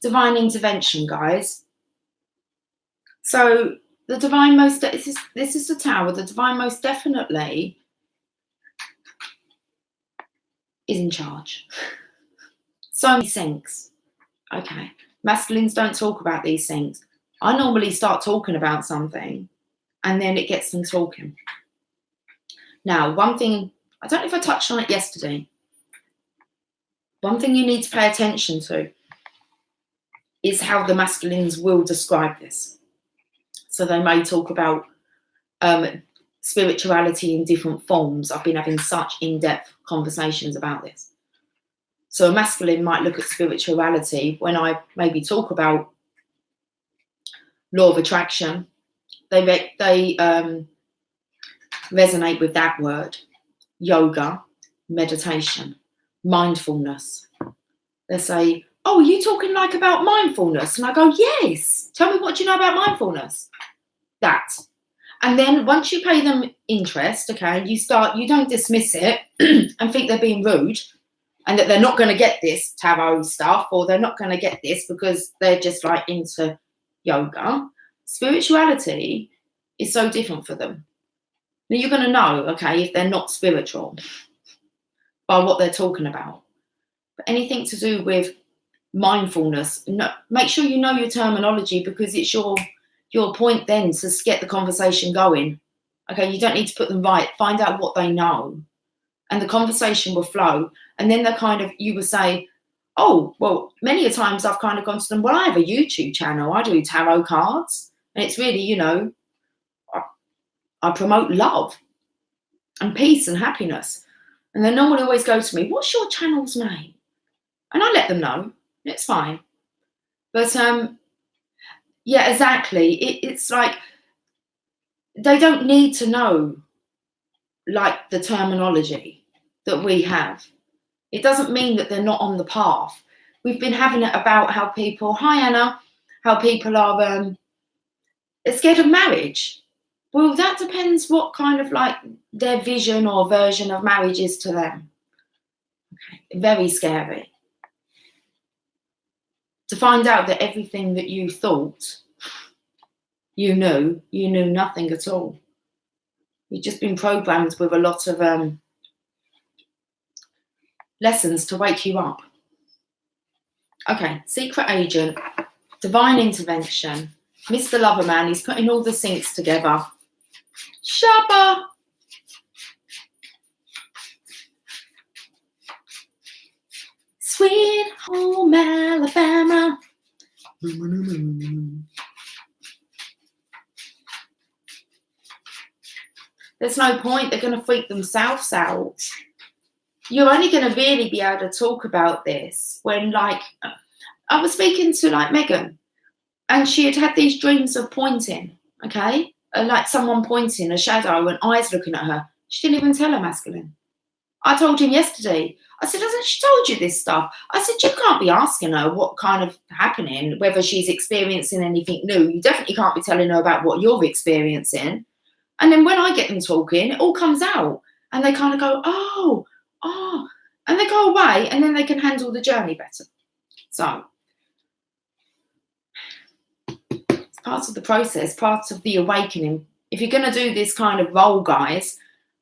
Speaker 1: Divine intervention, guys. So the divine this is the Tower. The divine most definitely is in charge. So many syncs. Okay. Masculines don't talk about these things. I normally start talking about something and then it gets them talking. Now, one thing, I don't know if I touched on it yesterday. One thing you need to pay attention to is how the masculines will describe this. So they may talk about spirituality in different forms. I've been having such in-depth conversations about this. So a masculine might look at spirituality when I maybe talk about law of attraction. They resonate with that word. Yoga, meditation, mindfulness. They say, oh, are you talking like about mindfulness? And I go, yes. Tell me, what do you know about mindfulness? That. And then once you pay them interest, okay, you don't dismiss it and think they're being rude and that they're not going to get this tarot stuff, or they're not going to get this because they're just like into yoga. Spirituality is so different for them. Now you're going to know, okay, if they're not spiritual by what they're talking about. But anything to do with mindfulness, make sure you know your terminology, because it's your point then to get the conversation going. Okay, you don't need to put them right. Find out what they know, and the conversation will flow. And then they're kind of, you will say, oh, well, many a times I've kind of gone to them, well, I have a YouTube channel. I do tarot cards. And it's really, you know, I promote love and peace and happiness. And then no one always goes to me, what's your channel's name? And I let them know. It's fine. But yeah, exactly. It's like they don't need to know like the terminology that we have. It doesn't mean that they're not on the path. We've been having it about how people, hi Anna, how people are scared of marriage. Well, that depends what kind of like their vision or version of marriage is to them. Okay. Very scary. To find out that everything that you thought you knew nothing at all. You've just been programmed with a lot of lessons to wake you up. Okay, secret agent, divine intervention, Mr. Loverman, he's putting all the syncs together. Shabba! Sweet home Alabama. There's no point, they're going to freak themselves out. You're only going to really be able to talk about this when, like, I was speaking to, like, Megan, and she had these dreams of pointing, okay? Like someone pointing, a shadow, and eyes looking at her. She didn't even tell her masculine. I told him yesterday, I said, hasn't she told you this stuff? I said, you can't be asking her what kind of happening, whether she's experiencing anything new. You definitely can't be telling her about what you're experiencing. And then when I get them talking, it all comes out. And they kind of go, oh, and they go away, and then they can handle the journey better. So it's part of the process, part of the awakening. If you're going to do this kind of role, guys,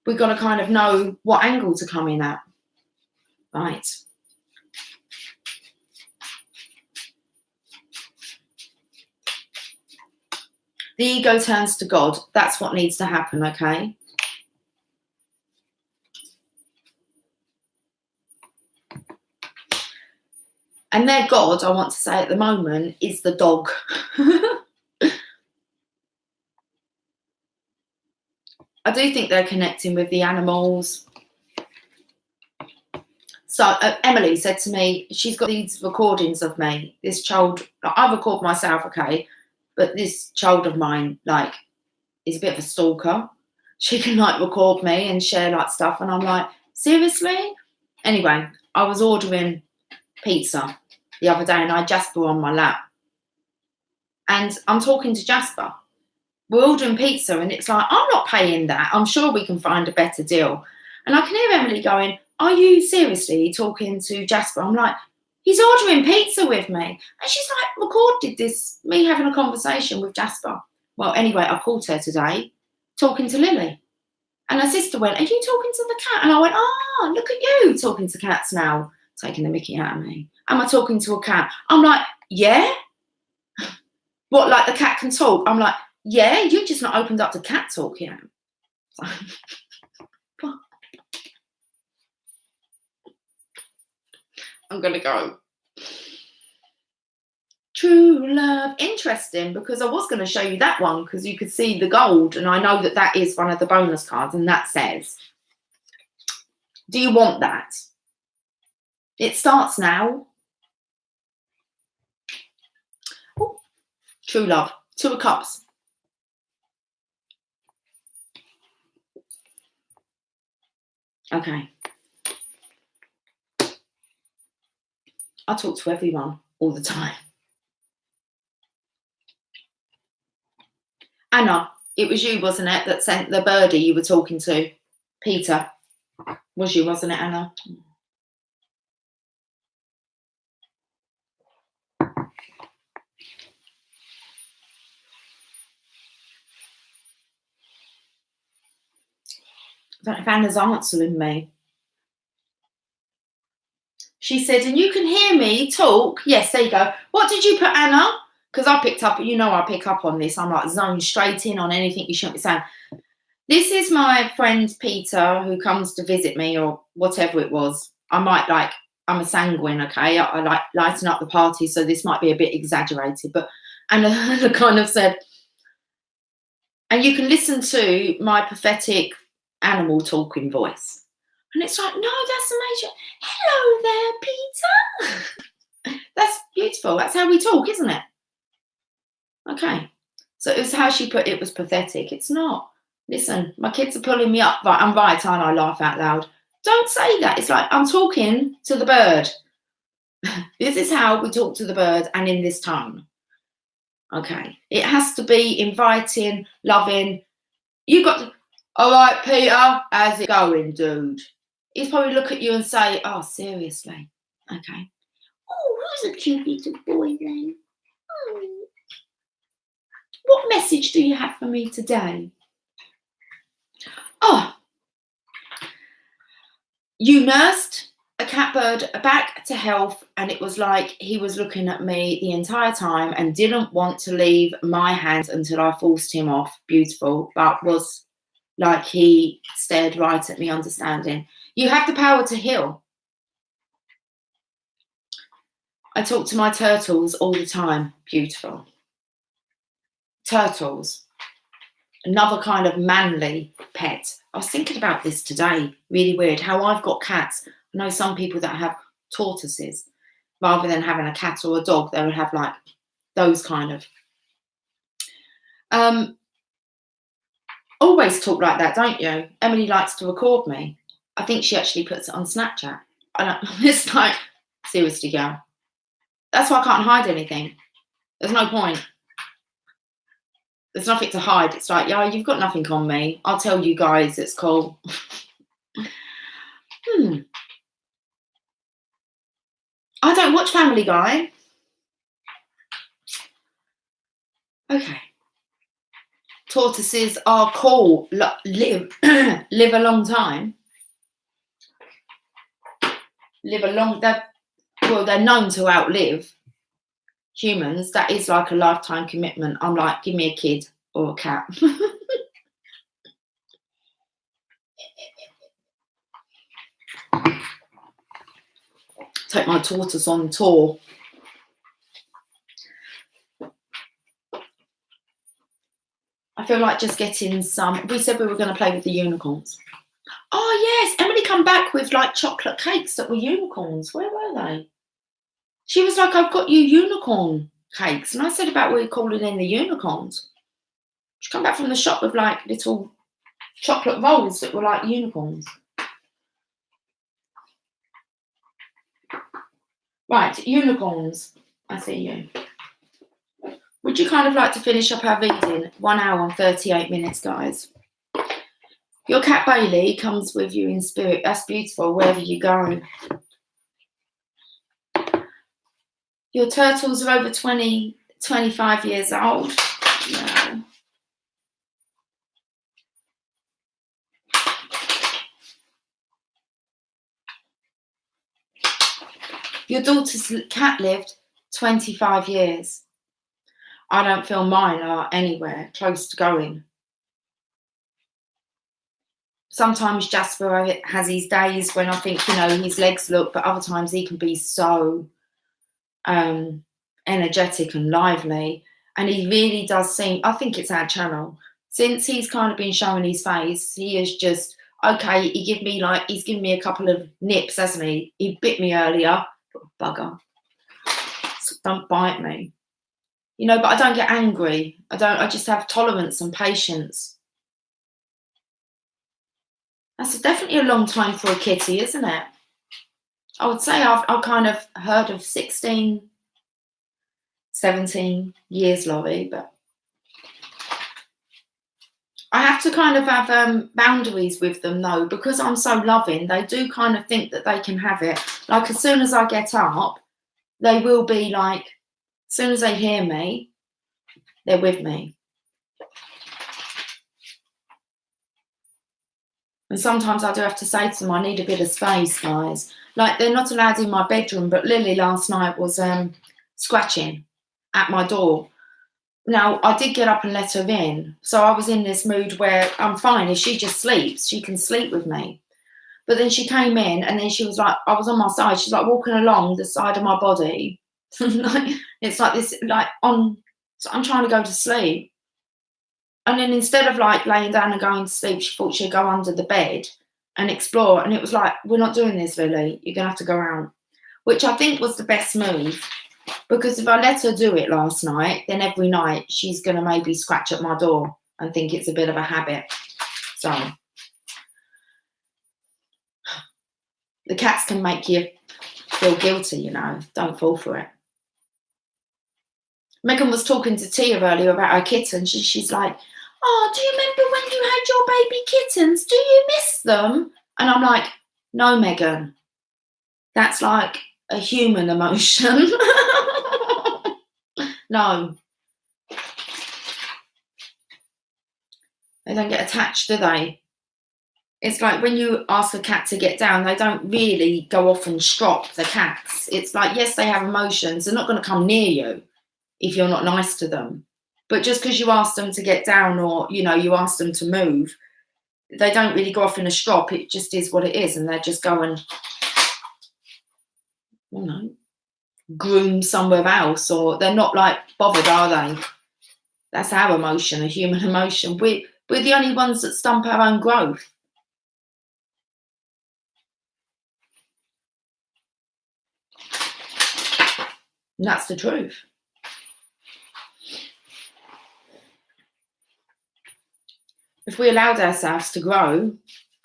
Speaker 1: we've got to kind of know what angle to come in at. Right. The ego turns to God. That's what needs to happen, okay? And their God, I want to say at the moment, is the dog. I do think they're connecting with the animals. So Emily said to me, she's got these recordings of me. This child, I record myself, okay, but this child of mine, like, is a bit of a stalker. She can, like, record me and share, like, stuff. And I'm like, seriously? Anyway, I was ordering pizza the other day and I had Jasper on my lap. And I'm talking to Jasper. We're ordering pizza and it's like, I'm not paying that. I'm sure we can find a better deal. And I can hear Emily going, are you seriously talking to Jasper? I'm like, he's ordering pizza with me. And she's like, recorded this, me having a conversation with Jasper. Well, anyway, I called her today, talking to Lily. And her sister went, are you talking to the cat? And I went, look at you talking to cats now, taking the mickey out of me. Am I talking to a cat? I'm like, yeah. What, like the cat can talk? I'm like, yeah, you just not opened up to cat talk yet. I'm going to go. True love. Interesting, because I was going to show you that one because you could see the gold, and I know that that is one of the bonus cards, and that says, do you want that? It starts now. Ooh. True love. Two of Cups. Okay. I talk to everyone all the time. Anna, it was you, wasn't it, that sent the birdie you were talking to? Peter. Was you, wasn't it, Anna? don't know if Anna's answering me. She said, and you can hear me talk. Yes, there you go. What did you put, Anna? Because I picked up, I pick up on this. I'm like zoned straight in on anything you shouldn't be saying. This is my friend Peter, who comes to visit me or whatever it was. I'm a sanguine, okay? I like lighting up the party, so this might be a bit exaggerated. But Anna kind of said, and you can listen to my pathetic animal talking voice. And it's like, no, that's amazing. Hello there, Peter. That's beautiful. That's how we talk, isn't it? Okay. So it was how she put it was pathetic. It's not. Listen, my kids are pulling me up. Right, I'm right, aren't I? Laugh out loud. Don't say that. It's like I'm talking to the bird. This is how we talk to the bird and in this tone. Okay. It has to be inviting, loving. You've got to, all right, Peter, how's it going, dude? He'd probably look at you and say, oh, seriously? Okay. Oh, who's a cute little boy then? Oh. What message do you have for me today? Oh, you nursed a cat bird back to health, and it was like he was looking at me the entire time and didn't want to leave my hands until I forced him off. Beautiful, but was like he stared right at me, understanding. You have the power to heal. I talk to my turtles all the time. Beautiful. Turtles. Another kind of manly pet. I was thinking about this today. Really weird. How I've got cats. I know some people that have tortoises. Rather than having a cat or a dog, they would have like those kind of. Always talk like that, don't you? Emily likes to record me. I think she actually puts it on Snapchat. It's like, seriously, girl. That's why I can't hide anything. There's no point. There's nothing to hide. It's like, yeah, you've got nothing on me. I'll tell you guys, it's cool. I don't watch Family Guy. Okay. Tortoises are cool. Live a long time. They're known to outlive humans. That is like a lifetime commitment. I'm like, give me a kid or a cat. Take my tortoise on tour. I feel like just getting some. We said we were going to play with the unicorns. Oh yes, Emily come back with like chocolate cakes that were unicorns. Where were they? She was like, I've got you unicorn cakes. And I said about we calling in the unicorns. She come back from the shop with like little chocolate rolls that were like unicorns. Right, unicorns. I see you. Would you kind of like to finish up our reading? 1 hour and 38 minutes, guys. Your cat Bailey comes with you in spirit. That's beautiful, wherever you go. Your turtles are over 20, 25 years old. Yeah. Your daughter's cat lived 25 years. I don't feel mine are anywhere close to going. Sometimes Jasper has his days when I think, his legs look, but other times he can be so energetic and lively. And he really does seem, I think it's our channel. Since he's kind of been showing his face, he is just, okay, he's given me a couple of nips, hasn't he? He bit me earlier, bugger. So don't bite me. But I don't get angry. I just have tolerance and patience. That's definitely a long time for a kitty, isn't it? I would say I've kind of heard of 16, 17 years, Laurie, but I have to kind of have boundaries with them, though, because I'm so loving. They do kind of think that they can have it. Like, as soon as I get up, they will be like, as soon as they hear me, they're with me. And sometimes I do have to say to them, I need a bit of space, guys. Like, they're not allowed in my bedroom, but Lily last night was scratching at my door. Now, I did get up and let her in. So I was in this mood where I'm fine. If she just sleeps, she can sleep with me. But then she came in and then she was like, I was on my side. She's like walking along the side of my body. It's like this, like so I'm trying to go to sleep. And then instead of like laying down and going to sleep, she thought she'd go under the bed and explore. And it was like, we're not doing this, Lily. You're going to have to go out. Which I think was the best move. Because if I let her do it last night, then every night she's going to maybe scratch at my door and think it's a bit of a habit. So the cats can make you feel guilty, you know. Don't fall for it. Megan was talking to Tia earlier about her kittens. She's like, oh, do you remember when you had your baby kittens? Do you miss them? And I'm like, no, Megan. That's like a human emotion. No. They don't get attached, do they? It's like when you ask a cat to get down, they don't really go off and strop the cats. It's like, yes, they have emotions. They're not going to come near you if you're not nice to them. But just because you ask them to get down or, you know, you ask them to move, they don't really go off in a strop. It just is what it is. And they're just going, you know, groom somewhere else, or they're not like bothered, are they? That's our emotion, a human emotion. We're the only ones that stump our own growth. And that's the truth. If we allowed ourselves to grow,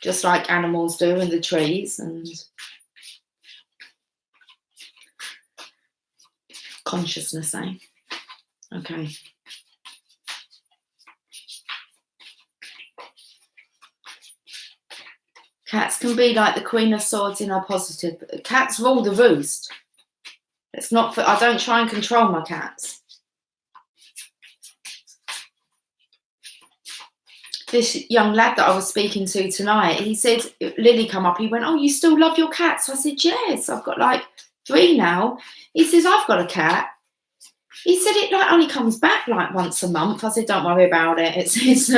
Speaker 1: just like animals do in the trees, and consciousness, eh? Okay. Cats can be like the Queen of Swords in a positive. Cats rule the roost. It's not for, I don't try and control my cats. This young lad that I was speaking to tonight, he said, Lily come up, he went, oh, you still love your cats? I said, yes, I've got like 3 now. He says, I've got a cat. He said it like only comes back like once a month. I said, don't worry about it. It's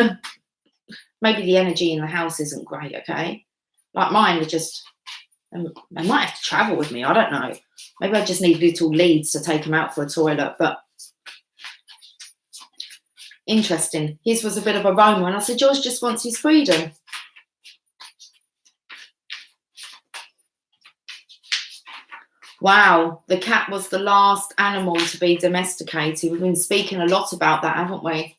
Speaker 1: maybe the energy in the house isn't great, okay? Like mine are just, they might have to travel with me, I don't know. Maybe I just need little leads to take them out for a toilet, but interesting. His was a bit of a roamer, and I said, George just wants his freedom. Wow, the cat was the last animal to be domesticated. We've been speaking a lot about that, haven't we?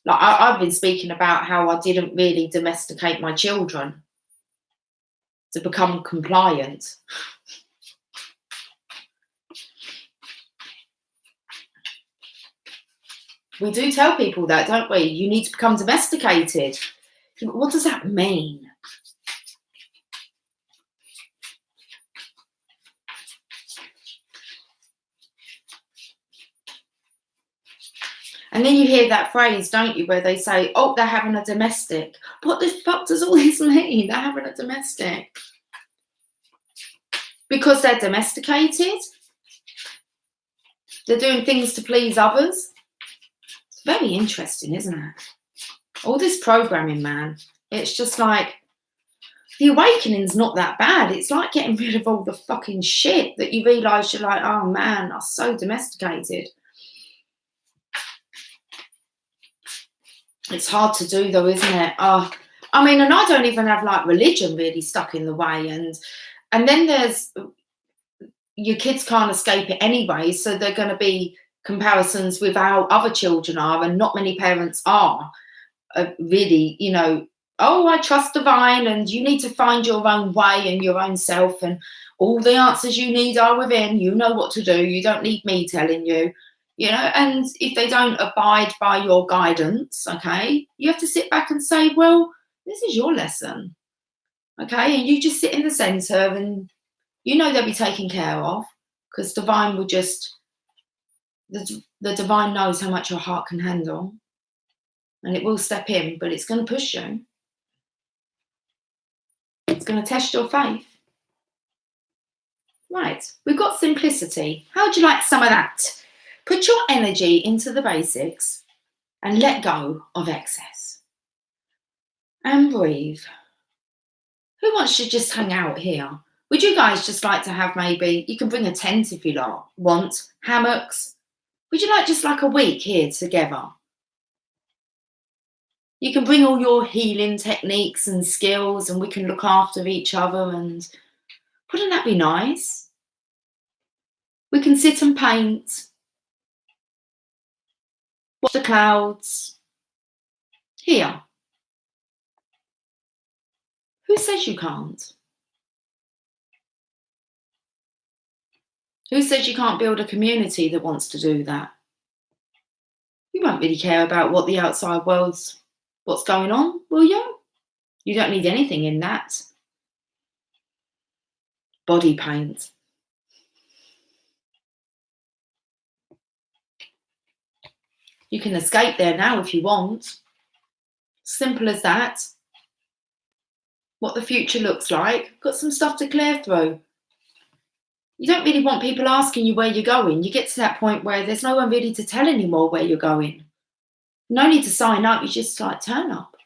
Speaker 1: Like I've been speaking about how I didn't really domesticate my children to become compliant. We do tell people that, don't we? You need to become domesticated. What does that mean? And then you hear that phrase, don't you, where they say, oh, they're having a domestic. What the fuck does all this mean? They're having a domestic. Because they're domesticated? They're doing things to please others? It's very interesting, isn't it? All this programming, man. It's just like, the awakening's not that bad. It's like getting rid of all the fucking shit that you realise you're like, oh man, I'm so domesticated. It's hard to do though, isn't it? I mean, and I don't even have like religion really stuck in the way. And then there's, your kids can't escape it anyway. So they're going to be comparisons with how other children are. And not many parents are really, you know, oh, I trust divine and you need to find your own way and your own self. And all the answers you need are within. You know what to do. You don't need me telling you. You know, and if they don't abide by your guidance, okay, you have to sit back and say, well, this is your lesson, okay? And you just sit in the centre and you know they'll be taken care of because divine will just, the divine knows how much your heart can handle and it will step in, but it's going to push you. going to test your faith. Right, we've got simplicity. How would you like some of that? Put your energy into the basics and let go of excess. And breathe. Who wants to just hang out here? Would you guys just like to have maybe, you can bring a tent if you want, hammocks. Would you like just like a week here together? You can bring all your healing techniques and skills and we can look after each other, and wouldn't that be nice? We can sit and paint, watch the clouds. Here. Who says you can't? Who says you can't build a community that wants to do that? You won't really care about what the outside world's, what's going on, will you? You don't need anything in that. Body paint. You can escape there now if you want. Simple as that. What the future looks like. Got some stuff to clear through. You don't really want people asking you where you're going. You get to that point where there's no one really to tell anymore where you're going. No need to sign up, you just like turn up.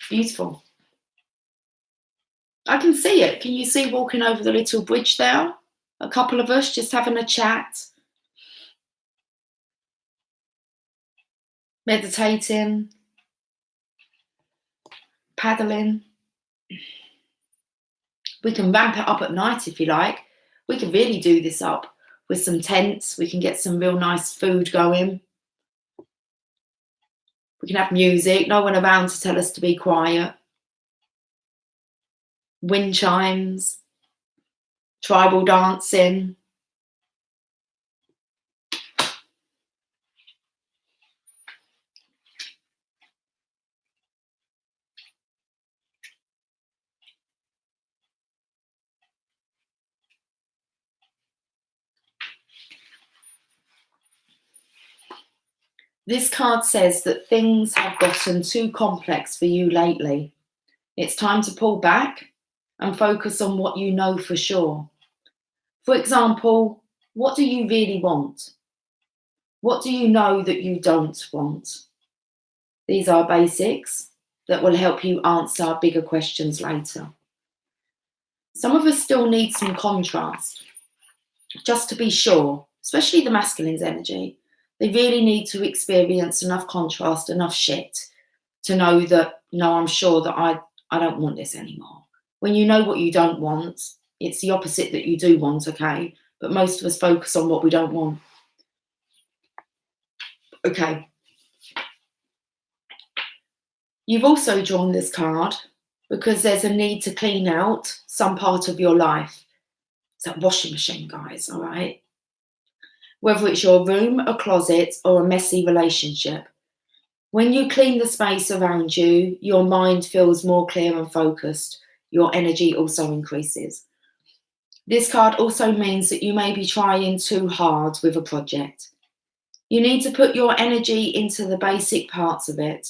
Speaker 1: Beautiful. I can see it. Can you see walking over the little bridge there? A couple of us just having a chat. Meditating. Paddling. We can ramp it up at night if you like. We can really do this up with some tents. We can get some real nice food going. We can have music, no one around to tell us to be quiet. Wind chimes, tribal dancing. This card says that things have gotten too complex for you lately. It's time to pull back and focus on what you know for sure. For example, what do you really want? What do you know that you don't want? These are basics that will help you answer bigger questions later. Some of us still need some contrast, just to be sure, especially the masculine's energy. They really need to experience enough contrast, enough shit to know that, no, I'm sure that I don't want this anymore. When you know what you don't want, it's the opposite that you do want, okay? But most of us focus on what we don't want. Okay. You've also drawn this card because there's a need to clean out some part of your life. It's that washing machine, guys, all right? Whether it's your room, a closet, or a messy relationship. When you clean the space around you, your mind feels more clear and focused. Your energy also increases. This card also means that you may be trying too hard with a project. You need to put your energy into the basic parts of it.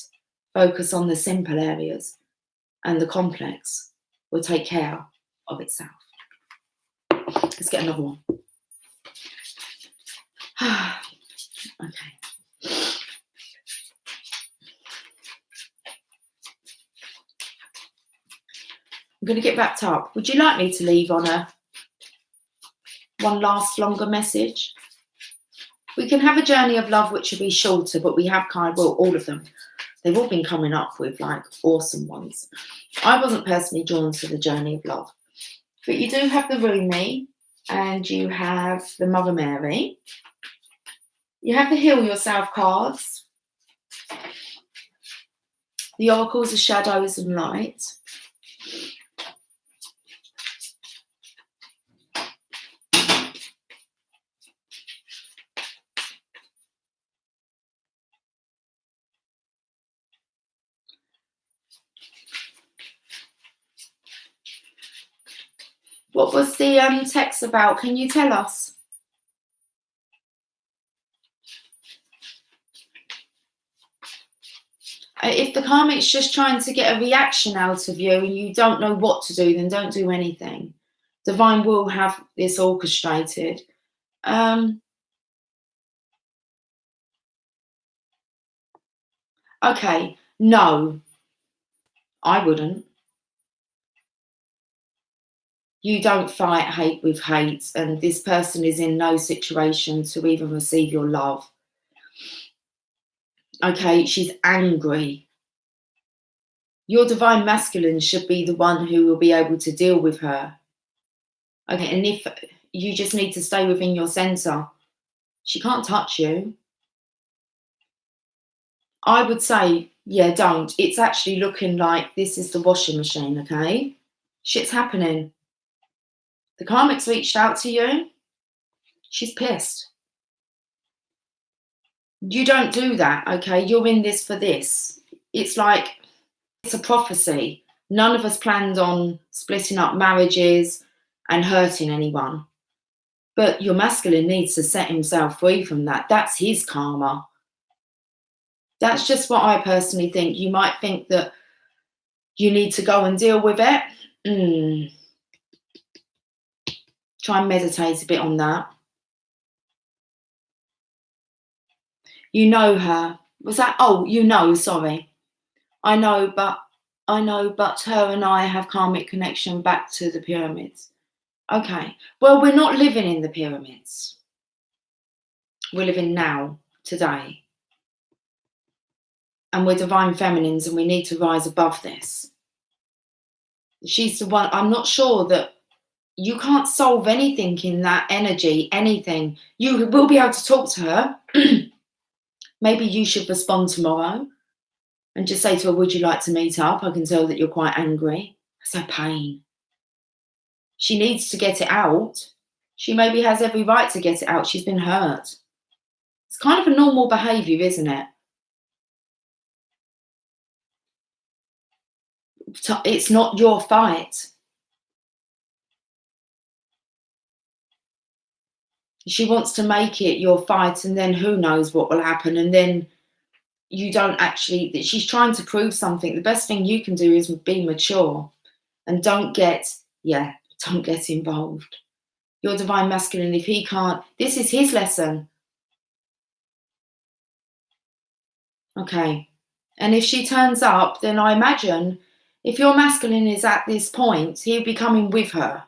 Speaker 1: Focus on the simple areas, and the complex will take care of itself. Let's get another one. Okay. I'm going to get wrapped up. Would you like me to leave on one last longer message? We can have a journey of love which will be shorter, but we have all of them. They've all been coming up with like awesome ones. I wasn't personally drawn to the journey of love, but you do have the Rumi and you have the Mother Mary. You have the Heal Yourself cards, the Oracles of Shadows and Light. What was the text about? Can you tell us? karmic's just trying to get a reaction out of you and you don't know what to do, then don't do anything. Divine will have this orchestrated. Okay, no, I wouldn't. You don't fight hate with hate, and this person is in no situation to even receive your love. Okay, she's angry. Your divine masculine should be the one who will be able to deal with her. Okay, and if you just need to stay within your center, she can't touch you. I would say, yeah, don't. It's actually looking like this is the washing machine, okay? Shit's happening. The karmic's reached out to you. She's pissed. You don't do that, okay? You're in this for this. It's like, it's a prophecy. None of us planned on splitting up marriages and hurting anyone. But your masculine needs to set himself free from that. That's his karma. That's just what I personally think. You might think that you need to go and deal with it. Try and meditate a bit on that. You know her. Was that? Oh, you know, sorry. I know, but her and I have karmic connection back to the pyramids. Okay. Well, we're not living in the pyramids. We're living now, today. And we're divine feminines and we need to rise above this. She's the one. I'm not sure that you can't solve anything in that energy, anything. You will be able to talk to her. Maybe you should respond tomorrow and just say to her, would you like to meet up? I can tell that you're quite angry. That's her pain. She needs to get it out. She maybe has every right to get it out. She's been hurt. It's kind of a normal behaviour, isn't it? It's not your fight. She wants to make it your fight, and then who knows what will happen. And then you don't actually, she's trying to prove something. The best thing you can do is be mature and don't get involved. Your divine masculine, if he can't, this is his lesson. Okay. And if she turns up, then I imagine if your masculine is at this point, he'll be coming with her.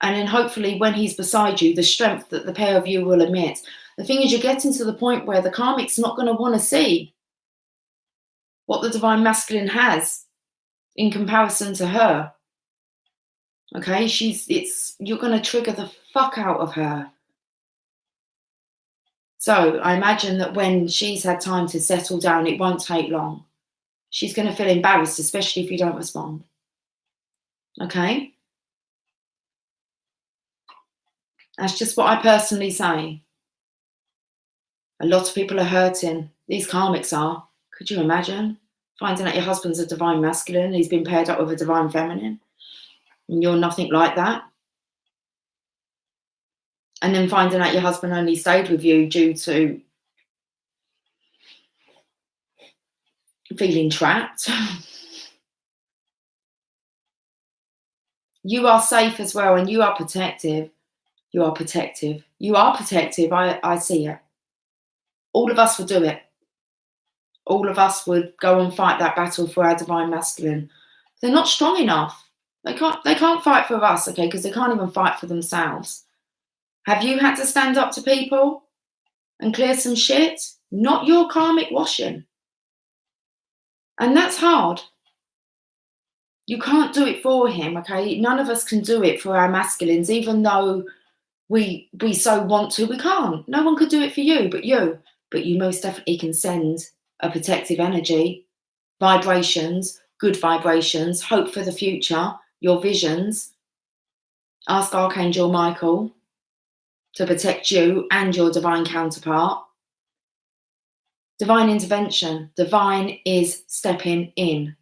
Speaker 1: And then hopefully when he's beside you, the strength that the pair of you will emit. The thing is, you're getting to the point where the karmic's not going to want to see what the divine masculine has in comparison to her. Okay, you're going to trigger the fuck out of her. So I imagine that when she's had time to settle down, it won't take long. She's going to feel embarrassed, especially if you don't respond. Okay? That's just what I personally say. A lot of people are hurting. These karmics are. Could you imagine finding out your husband's a divine masculine, he's been paired up with a divine feminine, and you're nothing like that? And then finding out your husband only stayed with you due to feeling trapped. You are safe as well, and you are protective. You are protective. You are protective. I see it. All of us would do it. All of us would go and fight that battle for our divine masculine. They're not strong enough. They can't fight for us, okay, because they can't even fight for themselves. Have you had to stand up to people and clear some shit? Not your karmic washing. And that's hard. You can't do it for him, okay? None of us can do it for our masculines, even though we so want to. We can't. No one could do it for you but you. But you most definitely can send a protective energy, vibrations, good vibrations, hope for the future, your visions. Ask Archangel Michael to protect you and your divine counterpart. Divine intervention. Divine is stepping in.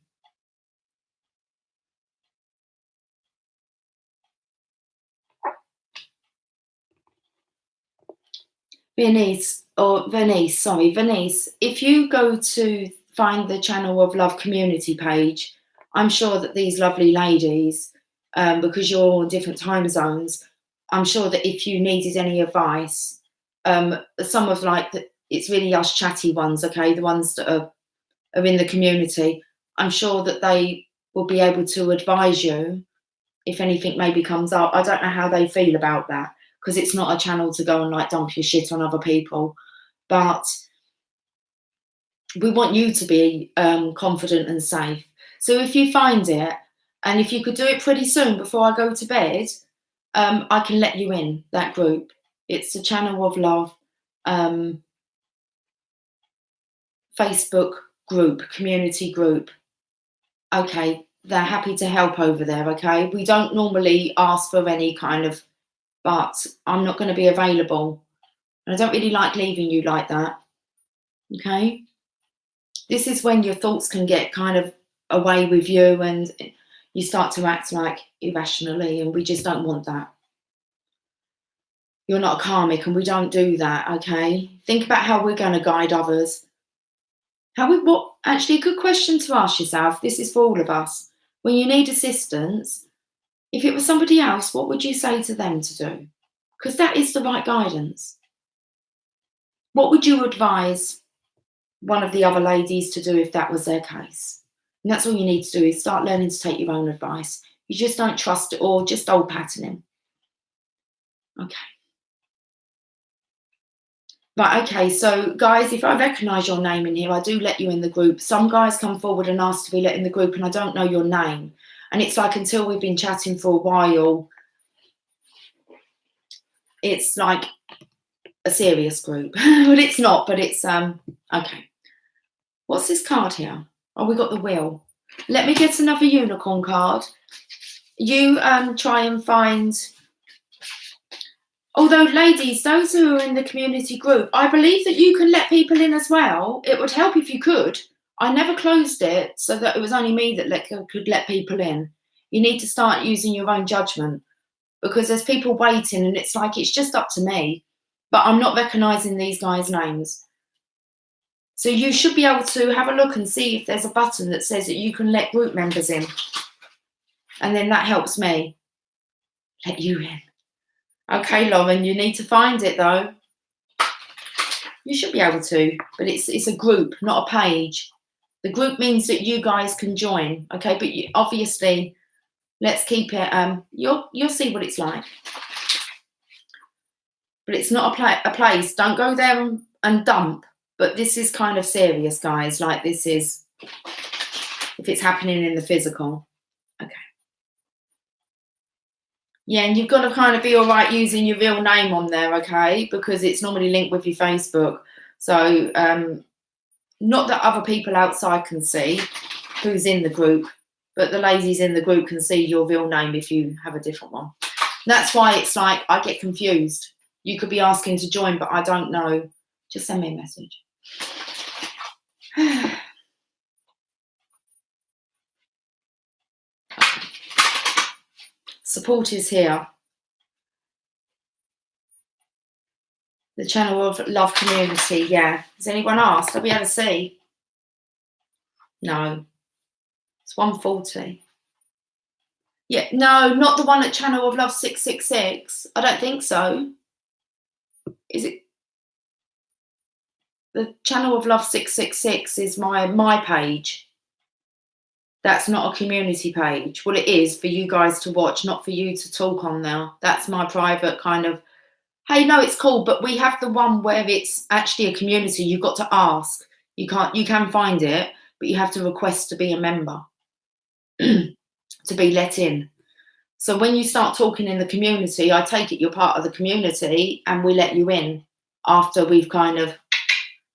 Speaker 1: Venice, if you go to find the Channel of Love community page, I'm sure that these lovely ladies, because you're all in different time zones, I'm sure that if you needed any advice, some of like it's really us chatty ones, okay, the ones that are in the community, I'm sure that they will be able to advise you if anything maybe comes up. I don't know how they feel about that, because it's not a channel to go and like dump your shit on other people, but we want you to be confident and safe. So if you find it, and if you could do it pretty soon before I go to bed, I can let you in that group. It's the Channel of Love Facebook group, community group. Okay, they're happy to help over there, okay? We don't normally ask for any kind of, but I'm not going to be available. And I don't really like leaving you like that, okay? This is when your thoughts can get kind of away with you and you start to act like irrationally, and we just don't want that. You're not a karmic and we don't do that, okay? Think about how we're going to guide others. Actually, a good question to ask yourself, this is for all of us. When you need assistance, if it was somebody else, what would you say to them to do? Because that is the right guidance. What would you advise one of the other ladies to do if that was their case? And that's all you need to do, is start learning to take your own advice. You just don't trust it, or just old patterning. Okay. Right, okay, so guys, if I recognise your name in here, I do let you in the group. Some guys come forward and ask to be let in the group and I don't know your name. And it's like, until we've been chatting for a while, it's like a serious group. But it's not, but it's, okay. What's this card here? Oh, we got the wheel. Let me get another unicorn card. You try and find... Although, ladies, those who are in the community group, I believe that you can let people in as well. It would help if you could. I never closed it so that it was only me that could let people in. You need to start using your own judgment, because there's people waiting and it's like, it's just up to me. But I'm not recognising these guys' names. So you should be able to have a look and see if there's a button that says that you can let group members in. And then that helps me let you in. Okay, Lauren, you need to find it though. You should be able to, but it's a group, not a page. The group means that you guys can join, okay? But obviously, let's keep it. You'll see what it's like. But it's not a place. Don't go there and dump. But this is kind of serious, guys. Like, this is, if it's happening in the physical. Okay. Yeah, and you've got to kind of be all right using your real name on there, okay? Because it's normally linked with your Facebook. So, not that other people outside can see who's in the group, but the ladies in the group can see your real name if you have a different one. That's why it's like, I get confused. You could be asking to join, but I don't know. Just send me a message. Support is here. The Channel of Love community, yeah. Has anyone asked? Are we able to see? No. It's 140. Yeah, no, not the one at Channel of Love 666. I don't think so. Is it? The Channel of Love 666 is my page. That's not a community page. Well, it is for you guys to watch, not for you to talk on now. That's my private kind of, hey, no, it's cool, but we have the one where it's actually a community. You've got to ask. You can find it, but you have to request to be a member, to be let in. So when you start talking in the community, I take it you're part of the community and we let you in after we've kind of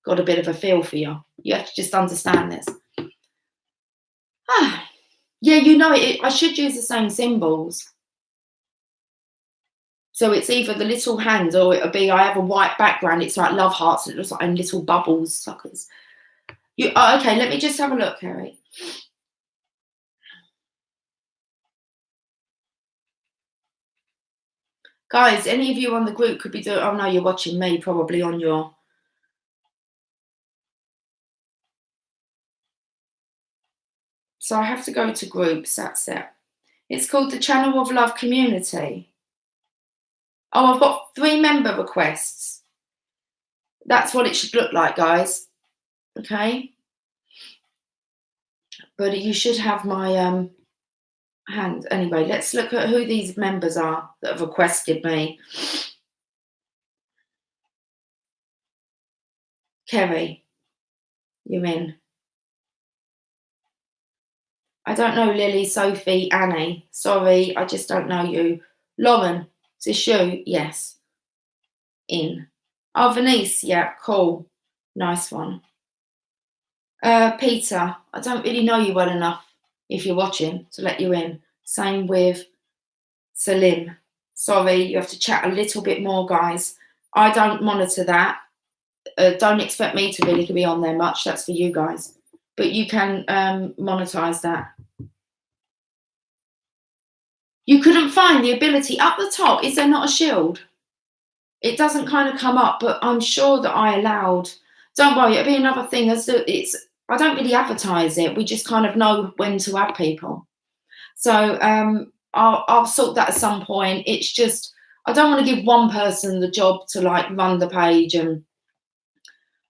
Speaker 1: got a bit of a feel for you. You have to just understand this. Yeah, you know it. I should use the same symbols. So it's either the little hand or it'll be, I have a white background. It's like love hearts. It looks like in little bubbles, suckers. Okay, let me just have a look, Harry. Guys, any of you on the group could be doing, oh no, you're watching me probably on your, So I have to go to groups, that's it. It's called the Channel of Love Community. Oh, I've got 3 member requests. That's what it should look like, guys. Okay? But you should have my hand. Anyway, let's look at who these members are that have requested me. Kerry, you're in. I don't know Lily, Sophie, Annie. Sorry, I just don't know you. Lauren, is this you? Yes. In. Oh, Venice, yeah, cool. Nice one. Peter, I don't really know you well enough, if you're watching, to let you in. Same with Salim. Sorry, you have to chat a little bit more, guys. I don't monitor that. Don't expect me to really be on there much. That's for you guys. But you can monetize that. You couldn't find the ability up the top. Is there not a shield? It doesn't kind of come up, but I'm sure that I allowed. Don't worry, it'll be another thing. I don't really advertise it. We just kind of know when to add people. So I'll sort that at some point. It's just I don't want to give one person the job to like run the page, and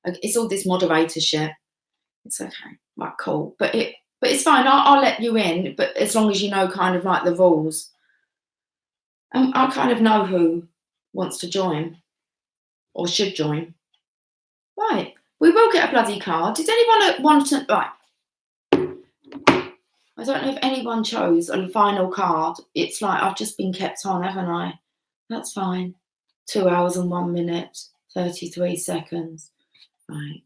Speaker 1: it's all this moderator shit. It's okay, right, cool, but it's fine. I'll let you in, but as long as you know kind of like the rules, and I kind of know who wants to join or should join. Right, we will get a bloody card. Did anyone want to? Right. I don't know if anyone chose a final card. It's like I've just been kept on, haven't I? That's fine. 2 hours and 1 minute, 33 seconds. Right.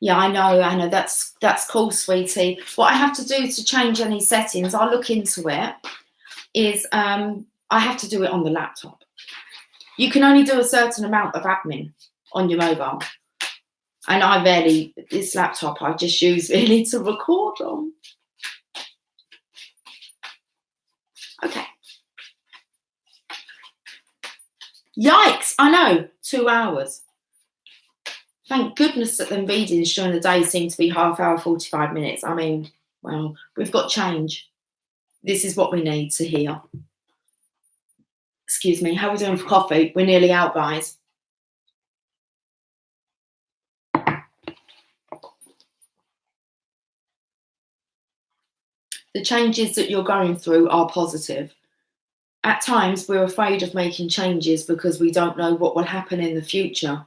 Speaker 1: Yeah, I know. That's cool, sweetie. What I have to do to change any settings, I'll look into it, is I have to do it on the laptop. You can only do a certain amount of admin on your mobile. And this laptop I just use really to record on. Okay. Yikes, I know, 2 hours. Thank goodness that them readings during the day seem to be half hour, 45 minutes. I mean, well, we've got change. This is what we need to hear. Excuse me, how are we doing for coffee? We're nearly out, guys. The changes that you're going through are positive. At times, we're afraid of making changes because we don't know what will happen in the future.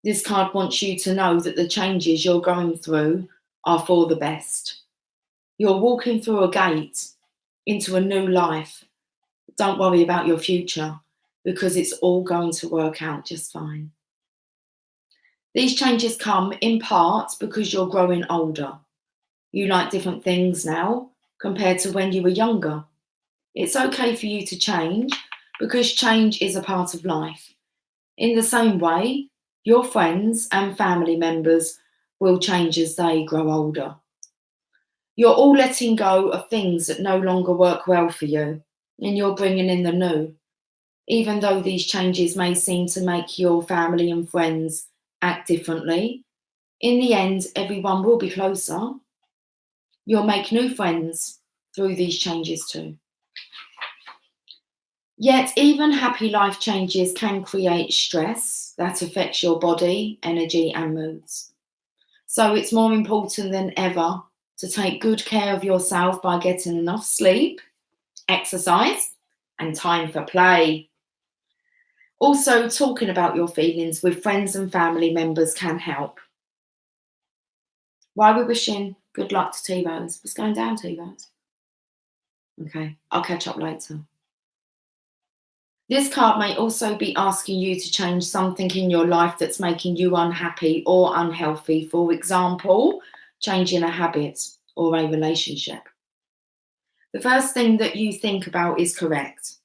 Speaker 1: This card wants you to know that the changes you're going through are for the best. You're walking through a gate into a new life. Don't worry about your future because it's all going to work out just fine. These changes come in part because you're growing older. You like different things now compared to when you were younger. It's okay for you to change because change is a part of life. In the same way, your friends and family members will change as they grow older. You're all letting go of things that no longer work well for you, and you're bringing in the new. Even though these changes may seem to make your family and friends act differently, in the end, everyone will be closer. You'll make new friends through these changes too. Yet, even happy life changes can create stress that affects your body, energy, and moods. So it's more important than ever to take good care of yourself by getting enough sleep, exercise, and time for play. Also, talking about your feelings with friends and family members can help. Why are we wishing good luck to T-Rose? What's going down, T-Rose? Okay, I'll catch up later. This card may also be asking you to change something in your life that's making you unhappy or unhealthy. For example, changing a habit or a relationship. The first thing that you think about is correct.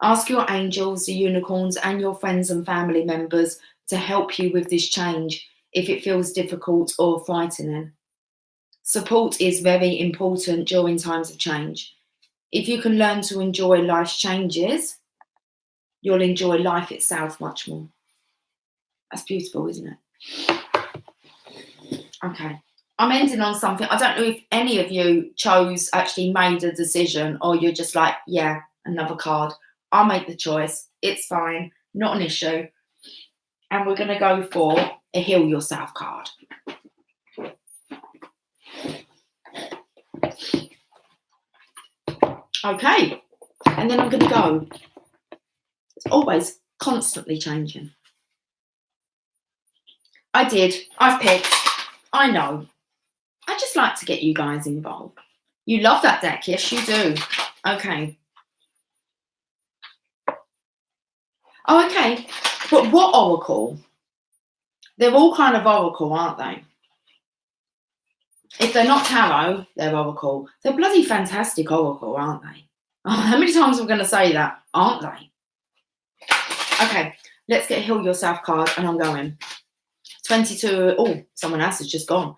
Speaker 1: Ask your angels, the unicorns, and your friends and family members to help you with this change if it feels difficult or frightening. Support is very important during times of change. If you can learn to enjoy life's changes, you'll enjoy life itself much more. That's beautiful, isn't it? Okay. I'm ending on something. I don't know if any of you actually made a decision, or you're just like, yeah, another card. I'll make the choice. It's fine. Not an issue. And we're going to go for a heal yourself card. Okay. And then I'm going to go. It's always constantly changing. I've picked. I know. I just like to get you guys involved. You love that deck. Yes, you do. Okay. Oh, okay. But what oracle? They're all kind of oracle, aren't they? If they're not tarot, they're oracle. They're bloody fantastic oracle, aren't they? Oh, how many times am I going to say that? Aren't they? Okay, let's get a heal yourself card, and I'm going. 22. Oh, someone else has just gone.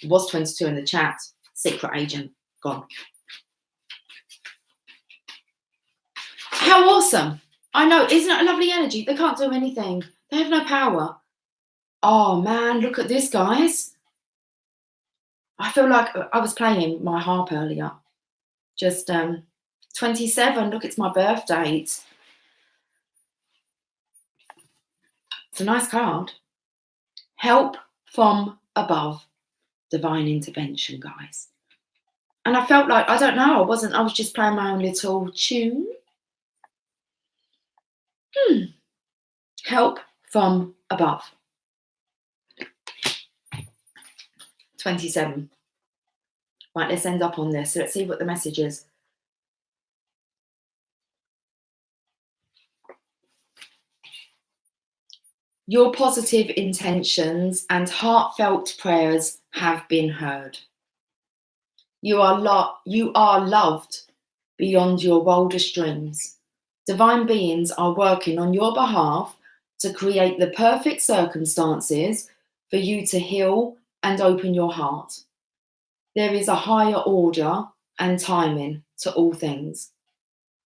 Speaker 1: It was 22 in the chat. Secret agent, gone. How awesome. I know, isn't it a lovely energy? They can't do anything. They have no power. Oh man, look at this, guys. I feel like I was playing my harp earlier. Just 27. Look, it's my birth date. It's a nice card. Help from above. Divine intervention, guys. And I felt like, I don't know, I was just playing my own little tune. Help from above. 27. Right, let's end up on this. So let's see what the message is. Your positive intentions and heartfelt prayers have been heard. You are loved beyond your wildest dreams. Divine beings are working on your behalf to create the perfect circumstances for you to heal and open your heart. There is a higher order and timing to all things.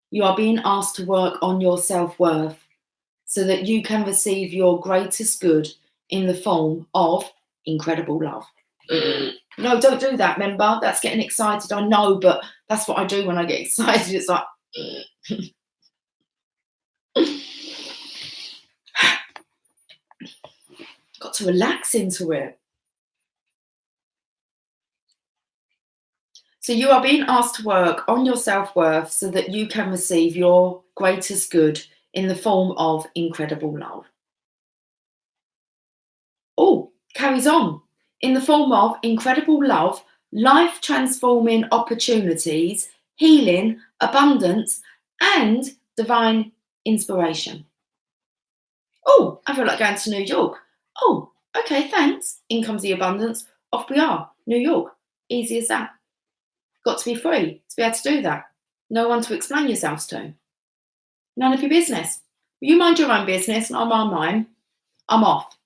Speaker 1: You are being asked to work on your self-worth so that you can receive your greatest good in the form of incredible love. No, don't do that, remember? That's getting excited. I know, but that's what I do when I get excited. It's like... Got to relax into it. So you are being asked to work on your self-worth so that you can receive your greatest good in the form of incredible love. Oh, carries on. In the form of incredible love, life-transforming opportunities, healing, abundance, and divine inspiration. Oh, I feel like going to New York. Oh, okay, thanks. In comes the abundance. Off we are. New York. Easy as that. Got to be free to be able to do that. No one to explain yourselves to. None of your business. You mind your own business and I mind mine. I'm off.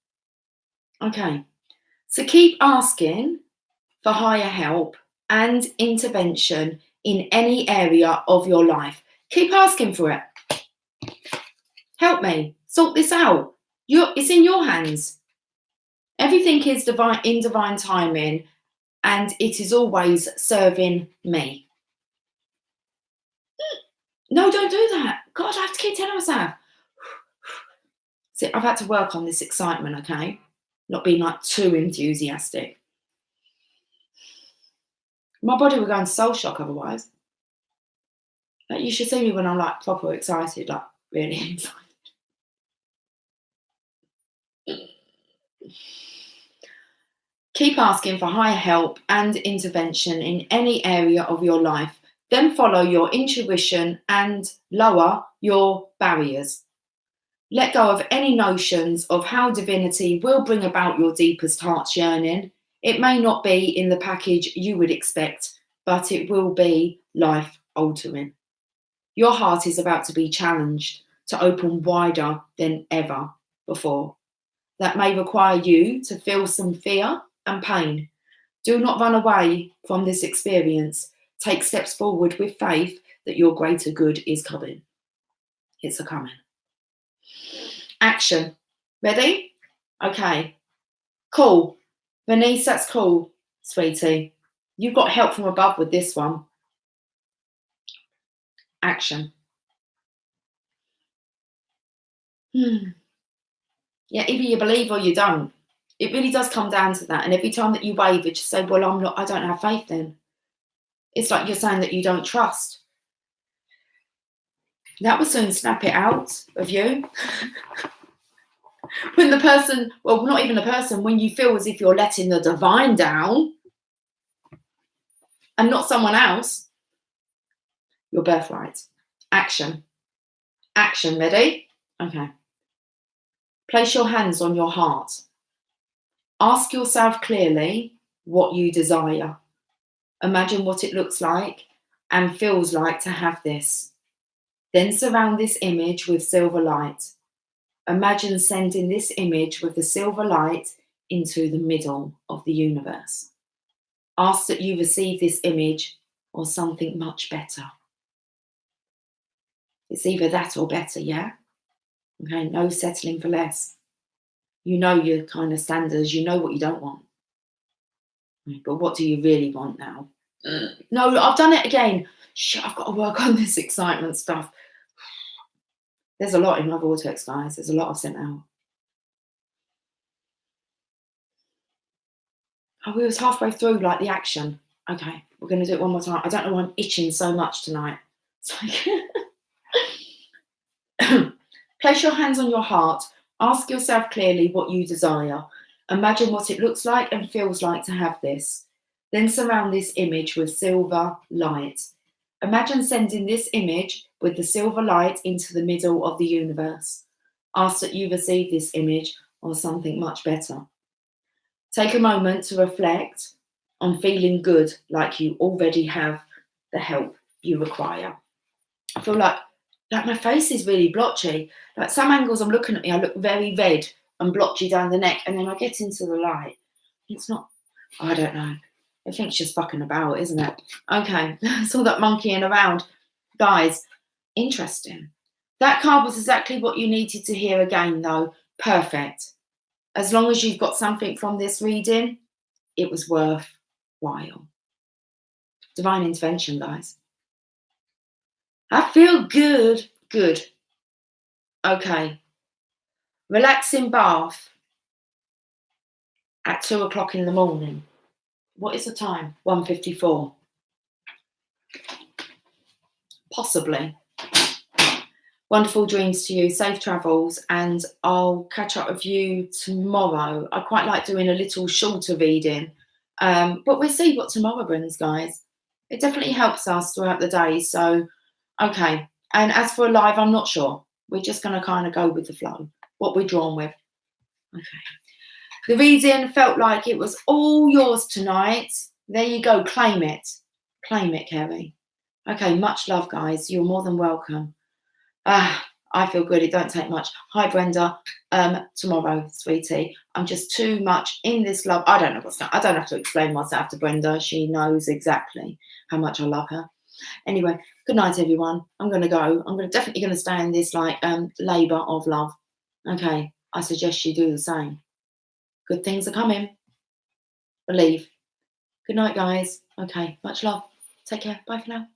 Speaker 1: Okay. So keep asking for higher help and intervention in any area of your life. Keep asking for it. Help me. Sort this out. It's in your hands. Everything is in divine timing, and it is always serving me. No, don't do that. God, I have to keep telling myself. See, I've had to work on this excitement, okay? Not being like too enthusiastic. My body would go into soul shock otherwise. Like, you should see me when I'm like proper excited, like really excited. Keep asking for higher help and intervention in any area of your life. Then follow your intuition and lower your barriers. Let go of any notions of how divinity will bring about your deepest heart's yearning. It may not be in the package you would expect, but it will be life-altering. Your heart is about to be challenged to open wider than ever before. That may require you to feel some fear and pain. Do not run away from this experience. Take steps forward with faith that your greater good is coming. It's a coming. Action. Ready? Okay. Cool. Bernice, that's cool. sweetie. You've got help from above with this one. Action. Yeah, either you believe or you don't. It really does come down to that. And every time that you waver, just say, well, I don't have faith then. It's like you're saying that you don't trust. That will soon snap it out of you. When the person, well, not even the person, when you feel as if you're letting the divine down and not someone else, your birthright. Action. Action, ready? Okay. Place your hands on your heart. Ask yourself clearly what you desire. Imagine what it looks like and feels like to have this. Then surround this image with silver light. Imagine sending this image with the silver light into the middle of the universe. Ask that you receive this image or something much better. It's either that or better, yeah? Okay, no settling for less. You know your kind of standards, you know what you don't want. But what do you really want now? No, I've done it again. Shit, I've got to work on this excitement stuff. There's a lot in my vortex, guys. There's a lot I've sent out. Oh, we was halfway through, like, the action. Okay, we're going to do it one more time. I don't know why I'm itching so much tonight. It's like place your hands on your heart. Ask yourself clearly what you desire. Imagine what it looks like and feels like to have this. Then surround this image with silver light. Imagine sending this image with the silver light into the middle of the universe. Ask that you receive this image or something much better. Take a moment to reflect on feeling good, like you already have the help you require. I feel like my face is really blotchy. Like some angles I'm looking at me, I look very red and blotchy down the neck, and then I get into the light. It's not, I don't know. I think it's just fucking about, isn't it? Okay, it's all that monkeying around. Guys, interesting. That card was exactly what you needed to hear again, though. Perfect. As long as you've got something from this reading, it was worthwhile. Divine intervention, guys. I feel good. Good. Okay. Relaxing bath at 2 o'clock in the morning. What is the time? 1:54. Possibly. Wonderful dreams to you, safe travels, and I'll catch up with you tomorrow. I quite like doing a little shorter reading, but we'll see what tomorrow brings, guys. It definitely helps us throughout the day. So, okay. And as for a live, I'm not sure. We're just going to kind of go with the flow, what we're drawn with. Okay. The reading felt like it was all yours tonight. There you go. Claim it. Claim it, Kerry. Okay. Much love, guys. You're more than welcome. I feel good. It don't take much. Hi, Brenda. Tomorrow, sweetie. I'm just too much in this love. I don't know what's going on. I don't have to explain myself to Brenda. She knows exactly how much I love her. Anyway, good night, everyone. I'm going to go. I'm definitely going to stay in this labour of love. Okay. I suggest you do the same. Good things are coming. Believe. Good night, guys. Okay. Much love. Take care. Bye for now.